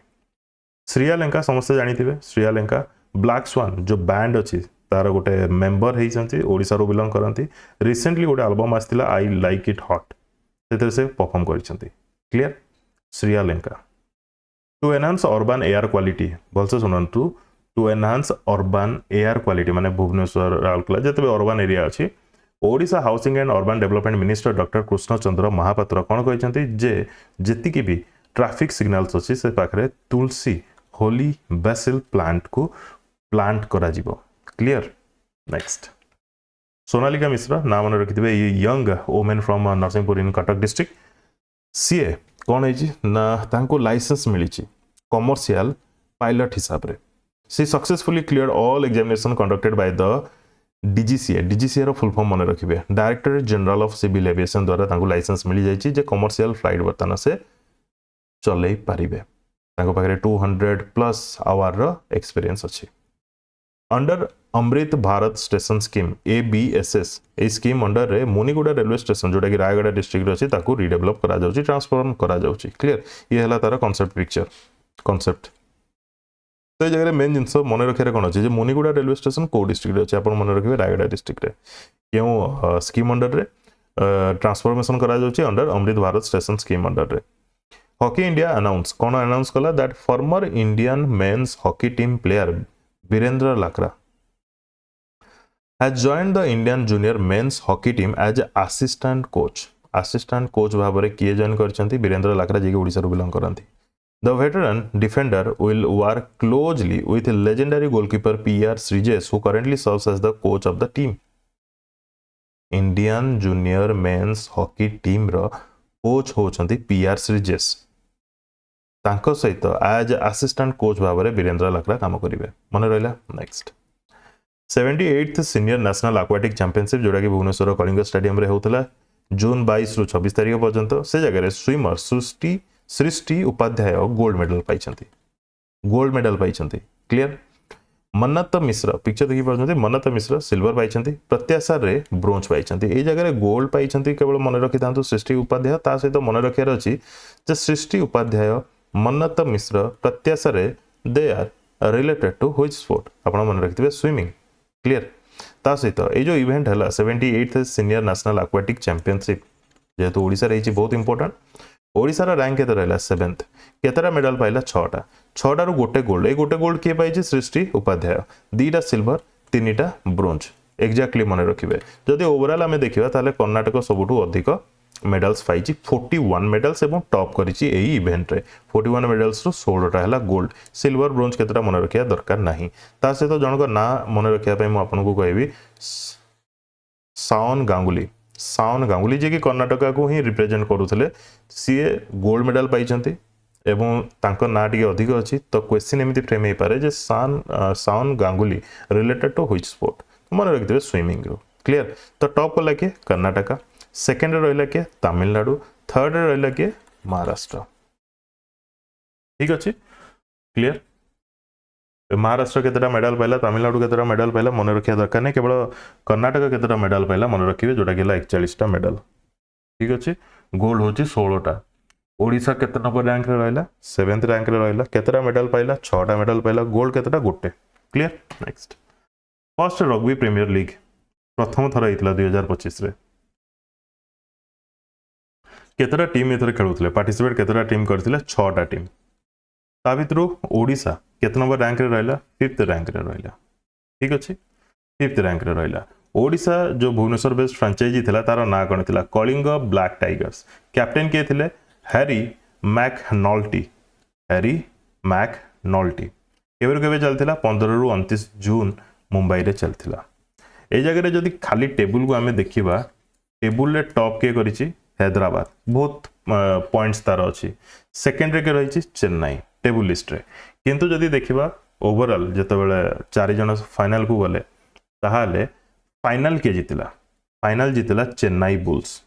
Speaker 1: Sri Lanka समस्त जानिथिबे श्रीलंका ब्लैक स्वान जो बैंड अछि तार गोटे मेंबर हेइचंती ओडिसा रो बिलोंग करंती रिसेंटली गोटे एल्बम आस्तिला आई लाइक इट हॉट सेते से परफॉर्म करिसंती clear Sri Lanka to enhance urban air quality भलसे सुनंतु to enhance urban air quality माने भुवनेश्वर राउरकेला जतबे अर्बन एरिया अछि Odisha housing and urban development minister doctor Krushnachandra Mahapatra कौन कहते जे जेतिकी भी ट्रैफिक सिग्नल्स अच्छी से पाखरे तुलसी होली बेसिल प्लांट को प्लांट करा जीवो क्लियर नेक्स्ट सोनालिका मिश्रा नाम मन रखिथिबे ये young women from Narsinghpur in Cuttack district CA कौन है ना तांको लाइसेंस मिली कमर्शियल पायलट हिसाब रे she successfully clear all examination conducted by the DGCA रो फुल फॉर्म मन रखिबे directorate general of civil aviation द्वारा तांको लाइसेंस मिली जाइछि जे कमर्शियल फ्लाइट वर्तमान से चलै पारिबे तांको पाखरे 200+ आवर रो एक्सपीरियंस अछि under Amrit Bharat station scheme ABSS ए स्कीम अंडर रे मुनिगुडा रेलवे स्टेशन जोटा कि रायगढ़ डिस्ट्रिक्ट रे अछि ताको रीडेवलप करा जाउछि ट्रांसफॉर्म करा जाउछि क्लियर ये हला तार कांसेप्ट पिक्चर कांसेप्ट तो जगह मेन जिनस मन रखिया कौन अच्छे मुनिगुडा रेलवे स्टेशन को डिस्ट्रिक्ट अच्छे आप मन रखिए रायगढ़ डिस्ट्रिक्ट रे क्यों स्कीम अंडर रे ट्रांसफॉर्मेशन करा जाउछि under Amrit Bharat station scheme under रे हॉकी इंडिया अनाउंस कौन अनाउंस कला that former Indian men's hockey team player Virendra Lakra has joined the Indian junior men's hockey team as assistant coach भाव में किए जॉइन करछंती वीरेंद्र लाकरा जे ओडिसा रो बिलोंग करंती The veteran defender will work closely with legendary goalkeeper PR Srijesh, who currently serves as the coach of the team. Indian junior men's hockey team row coach होचंती PR Srijesh. तांको सहित as assistant coach भाव में वीरेंद्र लाकरा काम करिवे मन रहला next 78th senior national aquatic championship जोड़ा कि भुवनेश्वर कलिंग स्टेडियम रे होतला जून 22 रु 26 तारिख पर्यंत से जगह स्विमर सृष्टि उपाध्याय गोल्ड मेडल पाई क्लियर मन्नत मिश्र पिक्चर देखि पाउछन्ती मन्नत मिश्र सिल्वर पाइछन्ती प्रत्याशा रे ब्रोंज पाइछन्ती ए जगह रे गोल्ड पाइछन्ती केवल मन रखि थांतु सृष्टि उपाध्याय ता सहित मन रखियार अछि जे सृष्टि उपाध्याय मन्नत मिश्र प्रत्याशा रे they are related to which sport आपण मन रखिथिबे स्विमिंग क्लियर ता सहित ए जो इवेंट हला 78th senior national aquatic championship जेहेतु ओडिसा रही बहुत इंपोर्टेंट ओडिसा रा रैंक केते रहला 7th केतरा मेडल पाइला 6टा 6टा रु गोटे गोल्ड ए गोटे गोल्ड के पाइछि सृष्टि उपाध्याय 2टा सिल्वर 3टा ब्रोंज एक्जेक्टली मन रखिबे जदि ओवरऑल हमें देखिबा ताले कर्नाटक सबुठु अधिक मेडल्स पाइछि 41 मेडल्स एवं टॉप करिछि एही इवेंट रे 41 मेडल्स रु 16टा हला गोल्ड सिल्वर ब्रोंज केतरा मन रखिया दरकार नाही ता सहित जनक ना मन रखिया पय म आपन को कहबी सावन गांगुली जे कि कर्नाटक को ही रिप्रेजेंट करूथले सीए गोल्ड मेडल पाइछन्ती एवं तांको ना टिके अधिक अछि तो क्वेश्चन एमिति फ्रेम हे पारे जे Sawan Ganguly related to which sport मन रखिबे स्विमिंग रो क्लियर तो टॉप को लगे कर्नाटक सेकंड रहिला के तमिलनाडु थर्ड रहिला के महाराष्ट्र ठीक अछि क्लियर महाराष्ट्र केतरा मेडल पाइला तमिलनाडु केतरा मेडल पाइला मन रखिया दरकार नै केवल कर्नाटक केतरा मेडल पाइला मन रखिबे जोटा गेला 41टा मेडल ठीक अछि गोल्ड होची 16टा ओडिसा केते नंबर रैंक रे रहला 7th रैंक रे रहला केतरा मेडल पाइला 6टा मेडल पाइला गोल्ड केतरा गोटे clear next first rugby premier league प्रथम थर हेतला 2025 रे केतरा टीम एथरे खेलुथले पार्टिसिपेट केतरा टीम करथिले 6टा टीम ता भितरु ओडिसा केते नंबर रैंक रे रहला 5th रैंक रे रहला ठीक अछि 5th रैंक रे रहला ओडिसा जो भुवनेश्वर बेस्ड फ्रेंचाइजी थिला तार ना कोन थिला कलिंग ब्लैक टाइगर्स कैप्टन के थिले हैरी मैकनॉल्टी केबे केबे चलथिला 15 रु 29 जून मुंबई रे चलथिला ए जगह रे जदी खाली टेबल को हमें देखिबा टेबल रे टॉप के करिछि हैदराबाद बहुत पॉइंट्स तार अछि सेकंड रे के रहिछि चेन्नई टेबल लिस्ट रे किंतु जदी देखिबा ओवरऑल जते बेले 4 जण फाइनल को गले ताहाले फाइनल के जीतिला चेन्नई बुल्स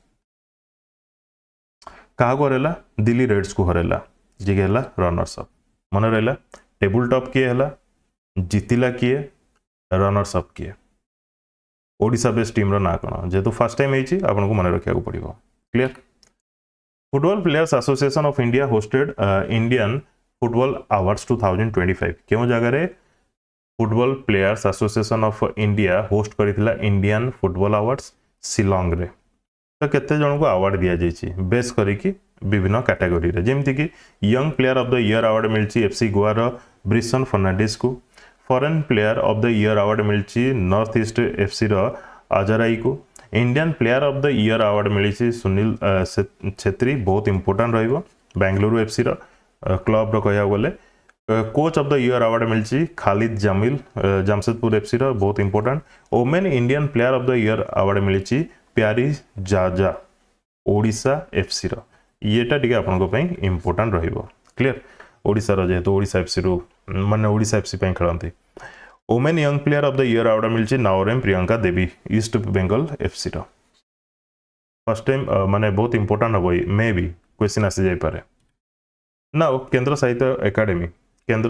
Speaker 1: कहा को हरेला दिल्ली रेड्स को हरेला जे गेला रनर्स अप मन रहला टेबल टॉप किए हला जीतिला किए रनर्स अप किए ओडिसा बेस्ड टीम रो ना कोन जेतु फर्स्ट टाइम हेछि आपन को मन रखिया को पड़िबो clear football players association of India hosted Indian football awards 2025 केउ जगह रे football players association of India host करितला इंडियन फुटबॉल अवार्ड्स शिलोंग रे तो केते जन को अवार्ड दिया जाइछि बेस करी कि विभिन्न कैटेगरी रे जेमति कि young player of the year award मिलछि एफसी गोवा रो ब्रिसन फर्नांडिस को foreign player of the year award मिलछि नॉर्थ ईस्ट एफसी रो अजराई को Indian player of the year award मिलछि सुनील छेत्री बहुत इंपोर्टेंट रहइबो बेंगलुरु एफसी रो क्लब रो कहया बोले coach of the year award मिलछि खालिद जमील जमशेदपुर एफसी रो बहुत इंपोर्टेंट women Indian player of the year award मिलछि प्यारी जाजा ओडिसा एफसी रो येटा टिके आपन को पई इंपोर्टेंट रहइबो क्लियर ओडिसा रो जेतो ओडिसा एफसी रो माने ओडिसा एफसी पई खेलंती women young player of the year award मिलछि नावरेम प्रियंका देवी ईस्ट बंगाल एफसी रो फर्स्ट टाइम माने बहुत इंपोर्टेंट होई मे बी क्वेश्चन आसी जाय पारे नाउ केंद्र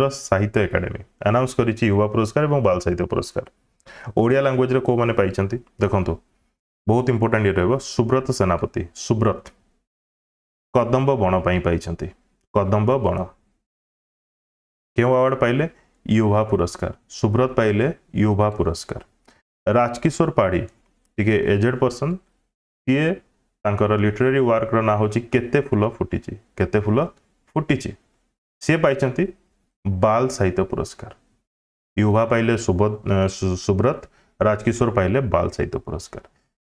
Speaker 1: साहित्य एकेडमी अनाउंस करिछि युवा पुरस्कार एवं बाल साहित्य पुरस्कार ओडिया लैंग्वेज रे को माने पाइछंती देखंतु बहुत इंपोर्टेंट ये रहबो सुब्रत सेनापति सुब्रत कदम्ब बण पाई पाइछंती कदम्ब बण केउ अवार्ड पाइले युवा पुरस्कार सुब्रत पाइले युवा पुरस्कार राजकिशोर पाढ़ी टिके एजेड पर्सन किए तांकर लिटरेरी वर्क रो ना होची केते फूल फुटिची से पाइछंती बाल साहित्य पुरस्कार युवा पाइले सुब्रत राजकिशोर पाइले बाल साहित्य पुरस्कार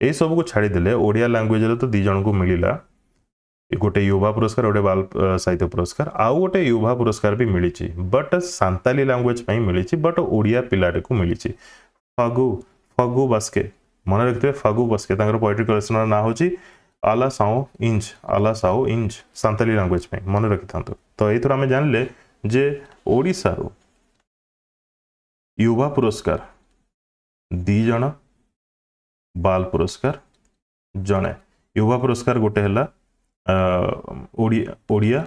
Speaker 1: ए सब को छाड़ी देले ओडिया लैंग्वेज रे तो 2 जन को मिलिला गोटे युवा पुरस्कार गोटे बाल साहित्य पुरस्कार आउ गोटे युवा पुरस्कार भी मिली बट सांताली लैंग्वेज पई मिली बट ओडिया पिलाटे को मिली फगु बास्के मन रखिथे फगु बास्के तांकर पोएट्री कलेक्शन ना होची आला साओ इंज सांताली लैंग्वेज पई मन रखिथांतो तो एथर हमें जानले जे ओडिसा रो युवा पुरस्कार 2 जन बाल पुरस्कार जने युवा पुरस्कार गोटे हला ओडिया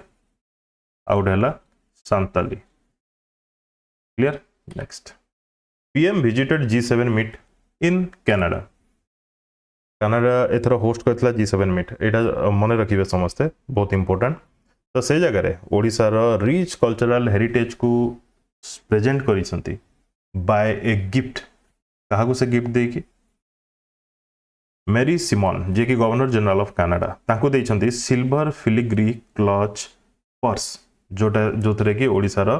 Speaker 1: आउट हला Santali clear next PM visited G7 meet in Canada. Canada एथर होस्ट करथिला G7 मीट एटा मन रखिबे समस्ते बहुत इंपोर्टेंट तो से जगह ओडिसा रो रिच कल्चरल हेरिटेज को प्रेजेंट करिसंती बाय ए गिफ्ट काहाकू से गिफ्ट देकी मेरी सिमोन जे कि गवर्नर जनरल ऑफ कनाडा तांको देइछंती सिल्वर फिलिग्री क्लच पर्स जोटा जोथरे कि ओडिसा रो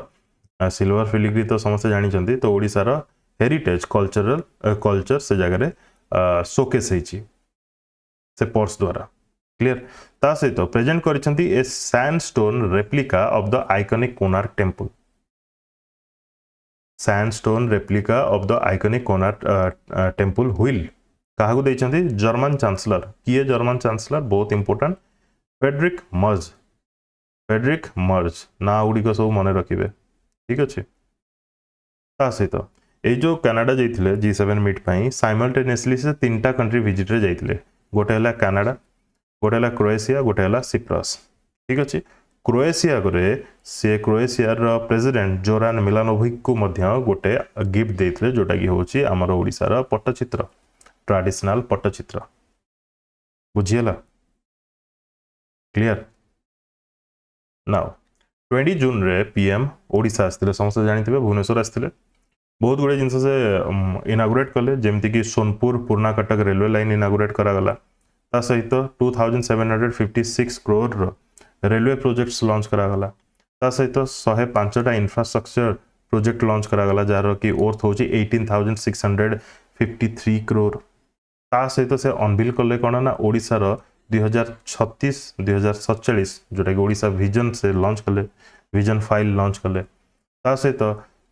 Speaker 1: सिल्वर फिलिग्री तो समस्त जानिछंती तो ओडिसा रो हेरिटेज कल्चर से जगह शोकेस होइछि से पर्स द्वारा क्लियर ता सहित प्रेजेंट करिसंती a sandstone replica of the iconic Konark temple sandstone replica of the iconic Konark temple wheel काहाकू देइछंती जर्मन चांसलर किए जर्मन चांसलर बहुत इंपोर्टेंट फेडरिक मर्ज ना गुड़ी सब मन रखिए ठीक अच्छे ता सहित ये जो कनाडा जाइए G7 मीट पाई साइमल्टेनियसली से 3टा कंट्री विजिट रे जाइए गोटे है कनाडा गोटे है क्रोएशिया गोटे है सिप्रस ठीक अच्छे क्रोएशिया से क्रोएशियार प्रेसिडेंट जोरान मिलानोविक को मध्य गोटे गिफ्ट देते जोटा कि हूँ आमर ओडिशार पट्टचित्र ट्रेडिशनल पट्टचित्र बुझीगला क्लियर नाउ 20 जून रे PM ओडिशा आसते समस्त जानते भुवनेश्वर आसते बहुत गुड़े जिनस से इनागुरेट कले जमती कि सोनपुर पूर्णा कटक रेलवे लाइन इनागुरेट करागला ता सहित 2756 करोड़ रेलवे प्रोजेक्ट्स लॉन्च करागला ता सहित 105टा इंफ्रास्ट्रक्चर प्रोजेक्ट लॉन्च करागला जार कि वर्थ होची 18,653 करोड़ ता सहित से अनविल कले कौन ना ओडिशार 2036-2047 जोटा कि ओडिशा विजन से लॉन्च कले विजन फाइल लॉन्च कले ता सहित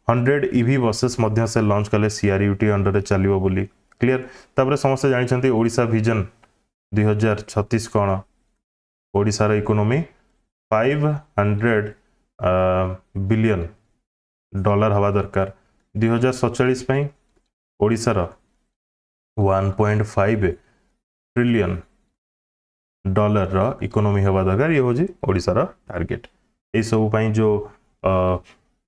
Speaker 1: 100 EV बसेस मध्य से लॉन्च कले CRUT अंडर चलिबो बोली क्लियर तापर समस्त जानिछंती ओडिशा विजन 2036 कौन ओडिशार इकोनॉमी 500 बिलियन डॉलर हवा दरकार 2047 पई ओडिशार 1.5 ट्रिलियन डॉलर रा इकोनॉमी हवा दरकार ये होजी ओडिशार टारगेट ए सब पई जो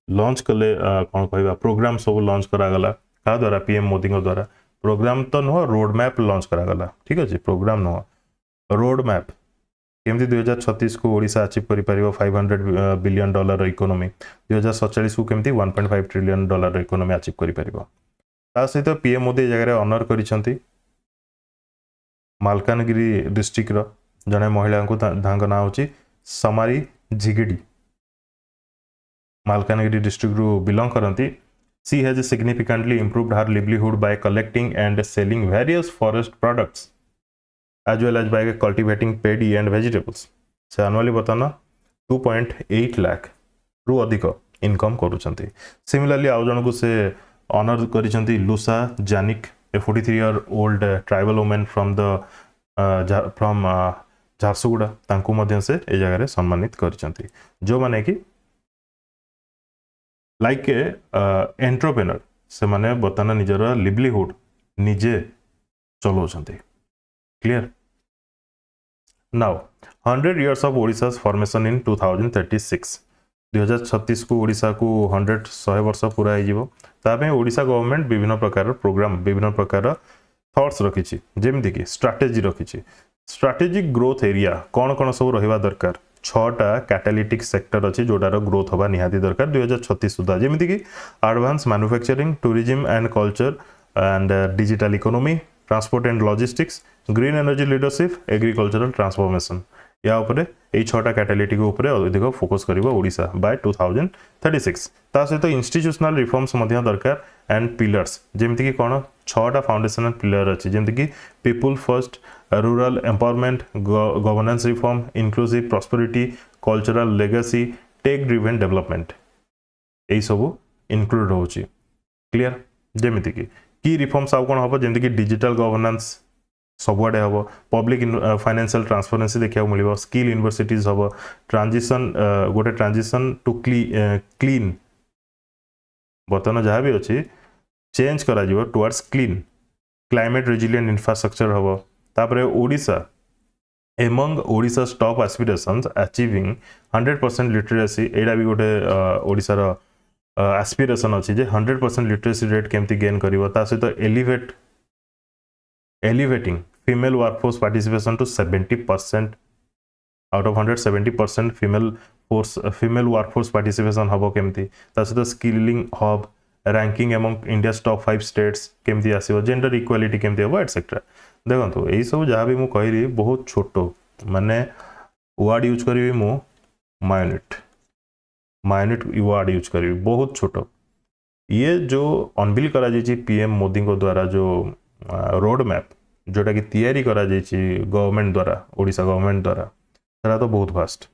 Speaker 1: लॉन्च कले कौन कहवा प्रोग्राम सब लॉन्च करागला का द्वारा PM मोदी द्वारा प्रोग्राम तो नुह रोड मैप लॉन्च करागला ठीक अच्छे प्रोग्राम नुह रोड मैप केमती 2036 को ओडिशा अचीव करि परिबो 500 बिलियन डॉलर इकोनॉमी 2047 को केमती 1.5 ट्रिलियन डॉलर इकोनॉमी अचीव करि परिबो ता सहित PM मोदी जगह ऑनर करिसंती मालकानगिरी डिस्ट्रिक्ट रो जने महिला को धांग ना होची समारी झिगिडी मालकानगिरी डिस्ट्रिक्ट रू बिलोंग करती she has significantly improved her livelihood by collecting and selling various forest products as well as by cultivating paddy and vegetables से एनुअली बताना 2.8 लाख रु अधिक इनकम करूछंती सिमिलरली आउ जन को से ऑनर करिसंती Lusa Janik a 43 year old tribal women from Jharsuguda तांकू मध्य से ए जगह सम्मानित करिसंती जो माने कि लाइक एंटरप्रेन्योर से माने बर्तमान निजर लिवलीहुड निजे चलाउछंती clear now 100 years of Odisha's formation in 2036 को ओडिशा को 100 वर्ष पूरा हो तापे ओडिशा गवर्नमेंट विभिन्न प्रकार प्रोग्राम विभिन्न प्रकार थॉट्स रखी जेमती कि स्ट्रैटेजी रखी स्ट्रैटेजिक ग्रोथ एरिया कौन कौन सब रहिबा दरकार 6टा कैटालिटिक सेक्टर अच्छी जोटार ग्रोथ हवा निहाती दरकार 2036 सुधा जमीती कि advance manufacturing tourism and culture and digital economy transport and logistics green energy leadership agricultural transformation या उपरे ए 6टा कैटालिटिक उपरे अधिक फोकस करिबो ओडिशा बाय 2036 ता सहित इंस्टीट्यूशनल रिफॉर्म्स मध्य दरकार एंड पिलर्स जेमती कि कोन 6टा फाउंडेशनल पिलर अच्छी जेमती कि people first rural empowerment governance reform inclusive prosperity cultural legacy tech driven development यही सब इनक्लूड होची क्लियर जेमती कि रिफॉर्म्स आउ कौन हम जेमती कि डिजिटल गवर्नेंस सबुआडे हम पब्लिक फाइनेंशियल ट्रांसपेरेंसी देखा मिल स्किल यूनिवर्सिटीज हम ट्रांजिशन गोटे ट्रांजिशन टू क्लीन बर्तमान जहाँ भी अच्छी चेंज करा towards clean climate resilient infrastructure हम तापरे Odisha among Odisha's top aspirations achieving 100% literacy एटा भी गोटे ओडिशार एस्पिरेशन अच्छी जे 100% लिटरेसी रेट केमती गेन करिवो ता सहित elevating female workforce participation to 70% out of 100 70% female workforce participation हम केमती ता सहित skilling hub ranking among India top 5 states केमती आसीबो जेंडर इक्वालिटी केमती हो एटसेट्रा देखो यही सब जहाँ भी मुझे कहली बहुत छोट माने वर्ड यूज करी मु माइन्यूट वर्ड यूज करी बहुत छोट ये जो अनबिल करा पीएम मोदी को द्वारा जो रोड मैप जोटा कि तैयारी करा गवर्नमेंट द्वारा ओडिशा गवर्नमेंट द्वारा सेटा तो बहुत फास्ट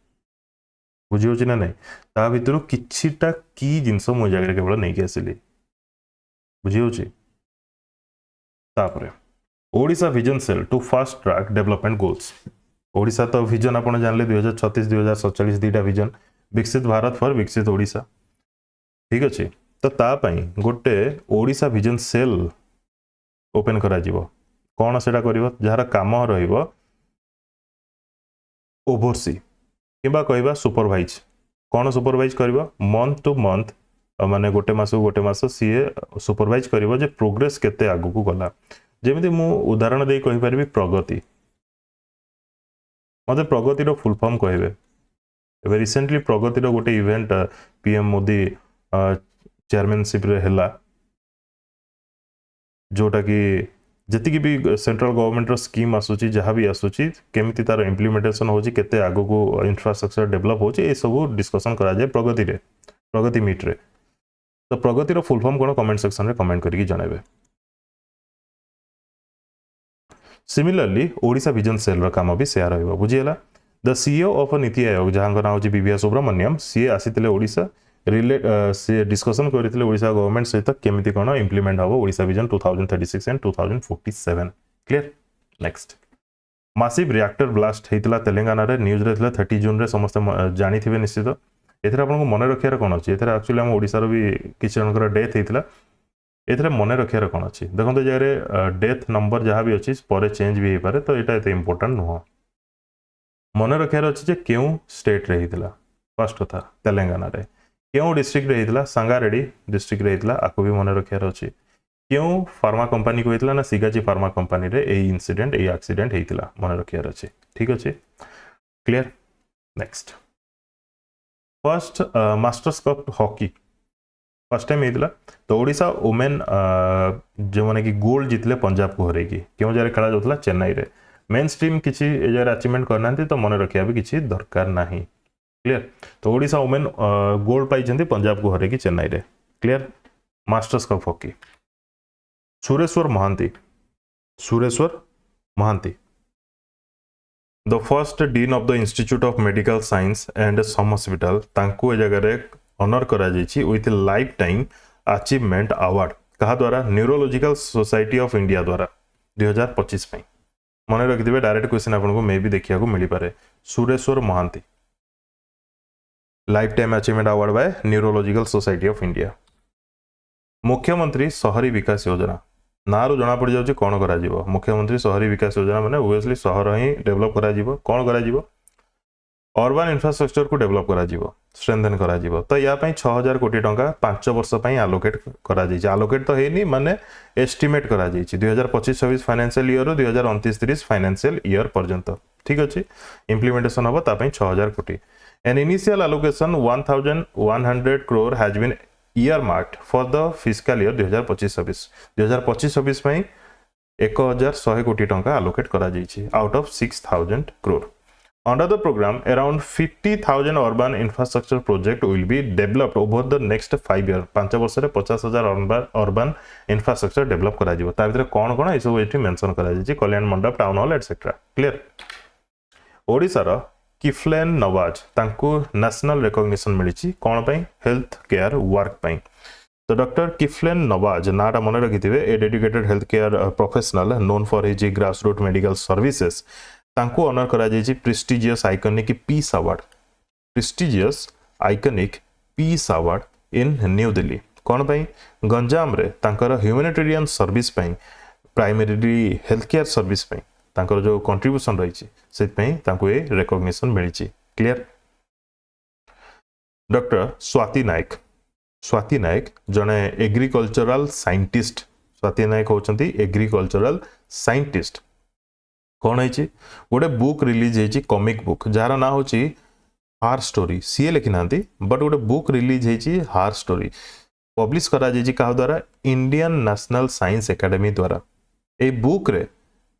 Speaker 1: बुझी ना नहीं ता भितर किछिटा की जिनस मो जगह केवल नहीं आसिली बुझी तापरे Odisha vision cell to fast track development goals Odisha तो विजन आपन जानले 2036 2047 दीटा विजन विकसित भारत फॉर विकसित ओडिशा ठीक अच्छे तो तापाई गोटे ओडिशा विजन सेल ओपन करा जीवो कौन सेटा करिवो जार काम रहिवो ओवरसी किबा कहबा सुपरवाइज कौन सुपरवाइज करिवो मंथ टू मंथ माने गोटे मास सी सुपरवाइज करिवो जे प्रोग्रेस केते आगु को गला जेमिति मु उदाहरण दे कहि परबी प्रगति मते प्रगतिर फुल फॉर्म कहबे एबे रिसेंटली प्रगतिर गोटे इवेंट पीएम मोदी चेयरमैनशिप रे हला जोटा कि जति भी सेंट्रल गवर्नमेंट रो स्कीम आसुची जहाँ भी आसुची केमिति तार इम्प्लीमेंटेशन होची केते आगु को इंफ्रास्ट्रक्चर डेवलप होची ए सब डिस्कशन करा जाय प्रगति मीट रे तो प्रगतिर फुल फॉर्म कोन कमेंट सेक्शन रे कमेंट करके जणाबे सिमिलरली ओडिशा विजन सेल रो काम भी शेयर होइबो बुझियला the CEO of NITI Aayog जहां नाम होची बीवीआर सुब्रमण्यम सी आसीतिले ओडिशा रिलेट से डिस्कशन करथिले ओडिशा गवर्नमेंट सहित केमिति कोन इंप्लीमेंट हबो Odisha vision 2036 and 2047 clear next massive reactor blast हेतिला तेलंगाना रे न्यूज रे 30 जून रे समस्त जानि थिबे निश्चित एथरा आपन को मने रखियार कोन अछि एथरा एक्चुअली हम ओडिसा रो भी किछ जनकर डेथ हेतिला एथरा मने रखियार कोन अछि देखंतो जे डेथ नंबर जहाँ भी अछि परे चेंज भी हे पारे तो एटा एते इंपोर्टेंट नुह मने रखियार अछि जे केउ स्टेट रे हेतिला फर्स्ट कथा तेलंगाना रे क्यों डिस्ट्रिक्ट रे हेतिला संगारेड्डी डिस्ट्रिक्ट रे हेतिला आको भी मने रखियार अछि क्यों फार्मा कंपनी को हेतिला ना सिगाची फार्मा कंपनी रे ए इंसिडेंट ए एक्सीडेंट हेतिला मने रखियार अछि ठीक अछि clear next first masters cup hockey first time हेतिला तो ओडिशा वुमेन जो माने कि गोल्ड जितले पंजाब को हरेकी क्यों जारे खेला जाउतला चेन्नई रे मेन स्ट्रीम किछि ए जारे अचीवमेंट करनांती तो मने रखिया भी किछि दरकार नाही क्लियर तो ओडिशा वुमेन गोल्ड पाई पंजाब को हरेकी चेन्नई रे clear masters cup hockey Sureshwar Mahanty the first dean of the institute of medical science and SUM hospital तांको ए जगह रे ऑनर करा जायछि with life time achievement award कहा द्वारा न्यूरोलॉजिकल सोसाइटी ऑफ इंडिया द्वारा 2025 पई मने रखिदिबे डायरेक्ट क्वेश्चन आपन को मे भी देखिया को मिली पारे Sureswar Mahanty life time achievement award by neurological society of India मुख्यमंत्री शहरी विकास योजना नारू जना पड़ जाउछि कोन करा जीवो मुख्यमंत्री शहरी विकास योजना माने ओबवियसली शहर ही डेवलप करा जीवो कोन करा जीवो अर्बन इंफ्रास्ट्रक्चर को डेवलप करा जीवो स्ट्रेंथन करा जीवो तो या पई 6000 कोटी टंका 5 वर्ष पई एलोकेट करा जाइछि एलोकेट तो हेनी माने एस्टिमेट करा जाइछि 2025-26 फाइनेंशियल ईयर रो 2029-30 फाइनेंशियल ईयर पर्यंत ठीक अछि इंप्लीमेंटेशन होबो ता पई 6000 कोटी An initial allocation 1,100 crore has been earmarked for the fiscal year 2025-26. 2025-26 में 1,100 कोटी टंका allocate करा जाइछि out of 6,000 crore. Under the program, around 50,000 urban infrastructure project will be developed over the next 5 years. 5 वर्ष रे 50,000 urban infrastructure develop करा जिवो ता भीतर कोन कोन एसो एठी मेंशन करा जाइछि कल्याण मंडप town hall etcetera clear Odisha रो किफलेन नवाज तांको नेशनल रिकॉग्निशन मिली कौन पाई हेल्थ केयर वर्क पाई तो डॉक्टर किफलेन नवाज नाटा मन रखिथिबे a dedicated health care professional known for his grass root medical services तांको ऑनर करा जायछि prestigious iconic peace award in New Delhi कौन पाई गंजाम रे तांकर ह्यूमैनिटेरियन सर्विस पाई प्राइमरी हेल्थ केयर सर्विस पाई तांकर जो कंट्रीब्यूशन रही तांको ए रिकॉग्निशन मिली क्लियर डॉक्टर स्वाति नायक स्वाति नायक जड़े एग्रीकल्चरल साइंटिस्ट। स्वाति नायक होचंती एग्रीकल्चरल साइंटिस्ट। कौन है गोटे बुक रिलीज है कॉमिक बुक जार ना होची हार स्टोरी। सी लिखि ना बट गोटे बुक रिलीज है हार स्टोरी पब्लिश करा क्या द्वारा इंडियन नेशनल साइंस एकेडमी द्वारा। ए बुक रे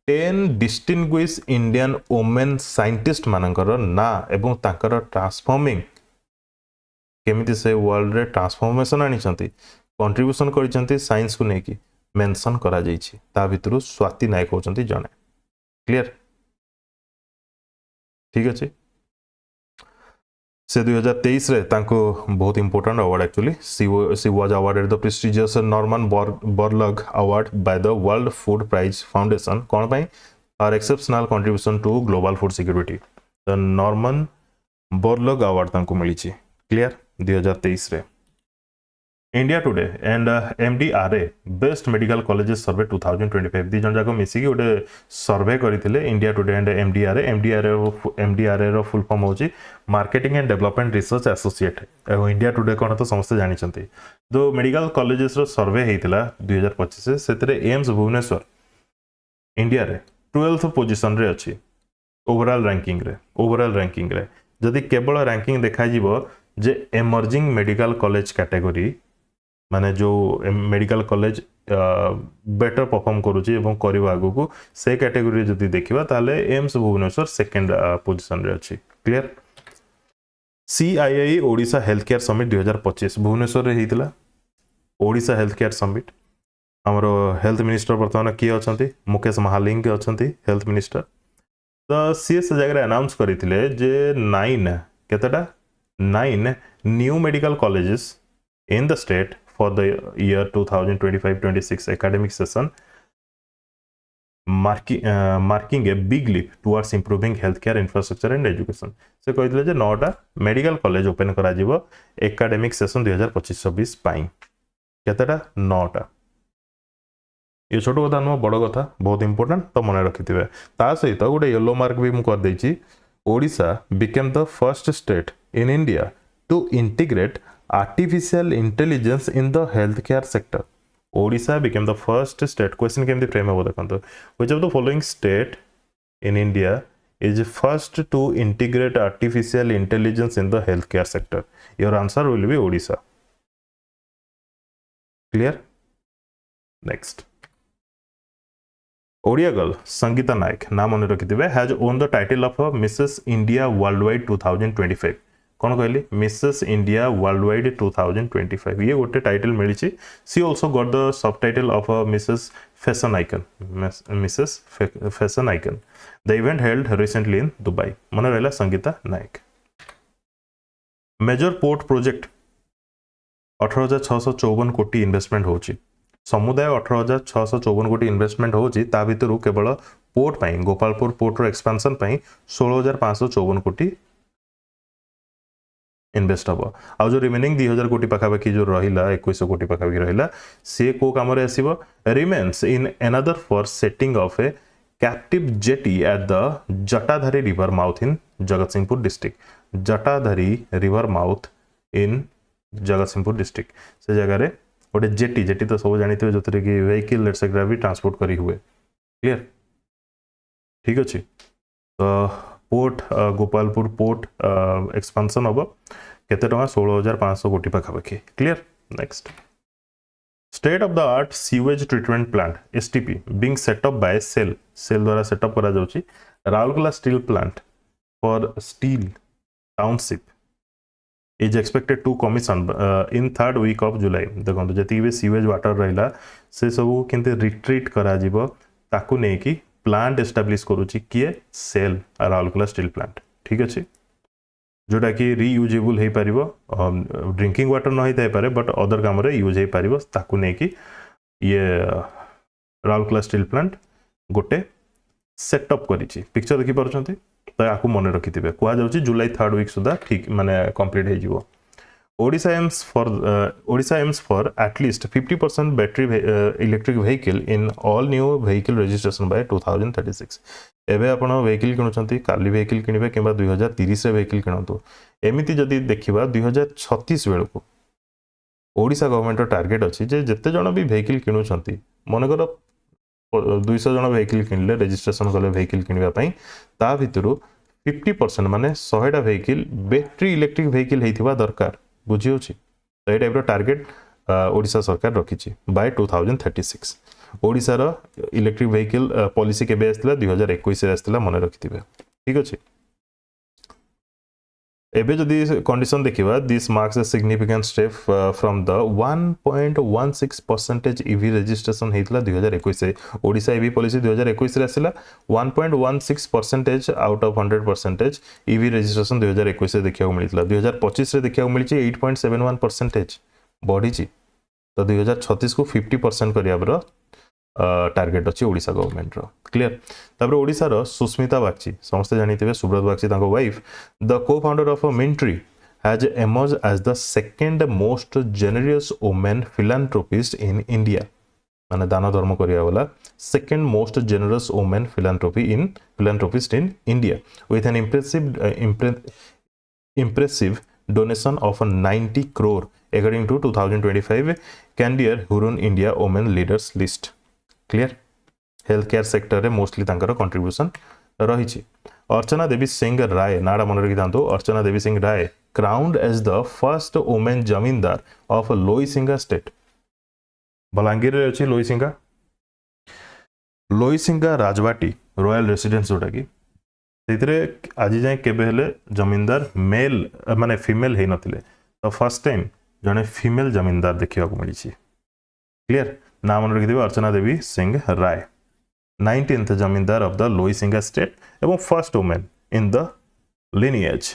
Speaker 1: 10 डिस्टिंग्विश इंडियन वुमेन साइंटिस्ट मानकर ना एवं तांकर ट्रांसफॉर्मिंग केमिति से वर्ल्ड रे ट्रांसफॉर्मेशन आनी कंट्रीब्यूशन कर साइंस को लेकिन मेंशन करा जाइछि। ता भितरु स्वाति नायक होचंती जणे। क्लियर ठीक अच्छे। से 2023 रे तांको बहुत important award actually she was awarded the prestigious Norman Borlaug award by the world food prize foundation. कौन पाई our exceptional contribution to global food security. The Norman Borlaug award तांको मिली। क्लियर 2023 रे। India today and MDRA best medical colleges survey 2025 दी जन जाक मिसिकी गोटे सर्वे करथिले इंडिया टुडे एंड एमडीआरए रो फुल फॉर्म होची marketing and development research associate. India today कोन तो समस्त जानि छथि। जो मेडिकल कॉलेजेस रो सर्वे हेतिला 2025 सेतरे एम्स भुवनेश्वर इंडिया रे 12th पोजीशन रे अछि ओवरऑल रैंकिंग रे। जदि केवल रैंकिंग देखा जीवो जे एमर्जिंग मेडिकल कॉलेज कैटेगरी माने जो मेडिकल कॉलेज बेटर परफॉर्म करूची एवं करिवा आगु को से कैटेगरी जदि देखिबा ताले एम्स भुवनेश्वर सेकंड पोजीशन रे अछि। Clear. CII Odisha health care summit 2025 Bhubaneswar रे हेतिला। ओडिशा हेल्थ केयर समिट हमरो हेल्थ मिनिस्टर वर्तमान किए अछंती मुकेश महालिंग अछंती हेल्थ मिनिस्टर। तो सी से जगह अनाउंस करथिले जे 9 केतटा 9 new medical colleges in the state for the year 2025-26 academic session, marking a big leap towards improving healthcare infrastructure and education। से कहथिले जे 9टा मेडिकल कॉलेज ओपन करा जिवो एकेडमिक सेशन 2025-26 पाई। केतटा 9टा। ये छोट कथा न बड़ कथा बहुत इंपोर्टेंट तो मन रखिथिबे। ता सहित गोटे येलो मार्क भी मु कर देछि। Odisha became the first state in India to integrate artificial intelligence in the healthcare sector। Odisha became the first state। question केमती फ्रेम हो देखंतो which of the following state in India is first to integrate artificial intelligence in the healthcare sector। your answer will be Odisha। clear। next Odia girl Sangeeta Nayak नाम मन रखिथिबे has won the title of Mrs India world wide 2025। कौन कहली Mrs India world wide 2025 ये गोटे title मिली। She also got the sub title of Mrs fashion icon. Mrs fashion icon. The event held recently in Dubai. मन रहा Sangeeta Nayak. Major port project 18,654 कोटी investment होची। समुदाय 18,654 कोटी इन्वेस्टमेंट होची। ता भितरु केवल पोर्ट पाई गोपालपुर पोर्ट रो एक्सपेंशन पाई 16,554 कोटी इन्वेस्ट हम। आ जो रिमेनिंग 2,000 कोटी पाखापाखि जो रहिला 2100 कोटी पाखापाखि रहिला से को काम रे आसीबो remains in another for setting of a captive jetty at the Jatadhari river mouth in Jagatsinghpur district. Jatadhari river mouth in Jagatsinghpur district से जगह रे गोटे जेटी तो सब जानिथिबे जोतरे कि व्हीकल एटसेट्रा भी ट्रांसपोर्ट करी हुए। क्लियर ठीक अछि। तो पोर्ट गोपालपुर पोर्ट एक्सपेंशन हम केते टका 16,500 कोटी पाखापाखि। Clear. Next state of the art sewage treatment plant STP being set up by SAIL द्वारा सेटअप करा जाउची Rourkela steel plant for steel township is expected to commission in 3rd week of July। देखो जति भी सीवेज वाटर रहिला से सब केनते retreat करा जिवो ताकू नै कि प्लांट एस्टाब्लिश करूची किए सेल राउरकेला स्टील प्लांट। ठीक अच्छे जोटा कि रियूजेबल हो पार ड्रिंकिंग वाटर न होता पारे बट अदर काम यूज हो पार ताकू नहीं कि ये राउरकेला स्टील प्लांट गोटे सेटअप करिछि। पिक्चर देखि पारुछंती तो आपको मन रखिथिबे कुआ जाउछि जुलाई 3rd week सुधा ठीक माने कंप्लीट हो जिवो। Odisha aims for at least 50% battery electric vehicle in all new vehicle registration by 2036। एबे आपण vehicle किनुचंती काली vehicle किनिबे किबा 2030 रे vehicle किनंतु एमिति जदी देखिबा 2036 बेलको ओडिशा गवर्नमेंट टार्गेट अच्छी जे जिते जन भी वेहिकल किणुचंती मनकर 200 जन वेहिकल किणले रजिस्ट्रेशन कले वेहिकल किणवाई ता भितर 50% माने 100टा वेहिकल बैटरी इलेक्ट्रिक वेहिकल होइथिबा दरकार बुझी होछि तो ए टाइप रो टार्गेट ओडिशा सरकार रखिछि बाय 2036 ओडिशा रो इलेक्ट्रिक वेहिकल पॉलिसी केबे आस्तिला 2021 रे आस्तिला मने रखिथिबे ठीक अछि एबे जदि कंडीशन देखिबा this marks a significant step from the 1.16% EV registration हेतला 2021 से ओडिशा ईवी पॉलिसी 2021 रे आसिला 1.16% आउट ऑफ 100% ईवी रजिस्ट्रेशन 2021 से देखिया मिलितला 2025 रे देखिया मिलिछि 8.71% बढ़ी छि तो 2036 को 50% करियाबर टार्गेट अच्छी ओडिशा गवर्नमेंट रो क्लियर तापर ओडिशा रो सुस्मिता बागची समस्त जानिथिबे सुब्रत बागची ताको wife the co founder of a Mindtree has emerge as the second most generous women philanthropist in India माने दान धर्म करिया वाला second most generous women philanthropist in India with an impressive donation of 90 crore according to 2025 Candier Hurun India Women Leaders List clear health care sector रे mostly तांकर कंट्रीब्यूशन रही अर्चना देवी सिंह राय नाड़ा मन रखी था Archana Devi Singh Rai crowned as the first women zamindar of Loisinga state Balangir रे अछि लोईसिंगा राजबाटी रॉयल रेसिडेंस जोटा कि सेतिरे आज जाए केबे हेले जमींदार मेल माने फीमेल हे नथिले तो फर्स्ट टाइम जने फीमेल जमींदार देखिया को मिली क्लियर नाम मन रखिथिबे अर्चना देवी सिंह राय 19th जमींदार ऑफ द लोईसिंगा स्टेट एवं first women in the lineage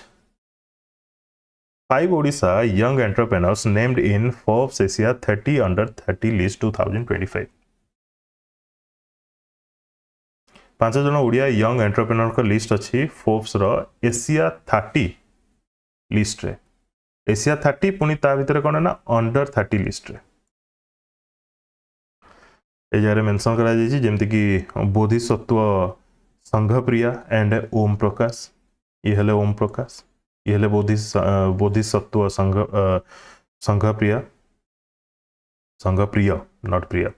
Speaker 1: 5 Odisha young entrepreneurs named in Forbes Asia 30 under 30 list 2025 पांच जन ओडिया यंग एंटरप्रेन्योर का लिस्ट अच्छी फोर्ब्स रो एशिया 30 लिस्ट रे एशिया 30 पुनी ता भितर कोन ना अंडर 30 लिस्ट रे एजारे मेंशन करा जायछि जेमति कि बोधिसत्व संघप्रिया एंड ओम प्रकाश ये हेले ओम प्रकाश ये हेले बोधिसत्व संघप्रिया नॉट प्रिया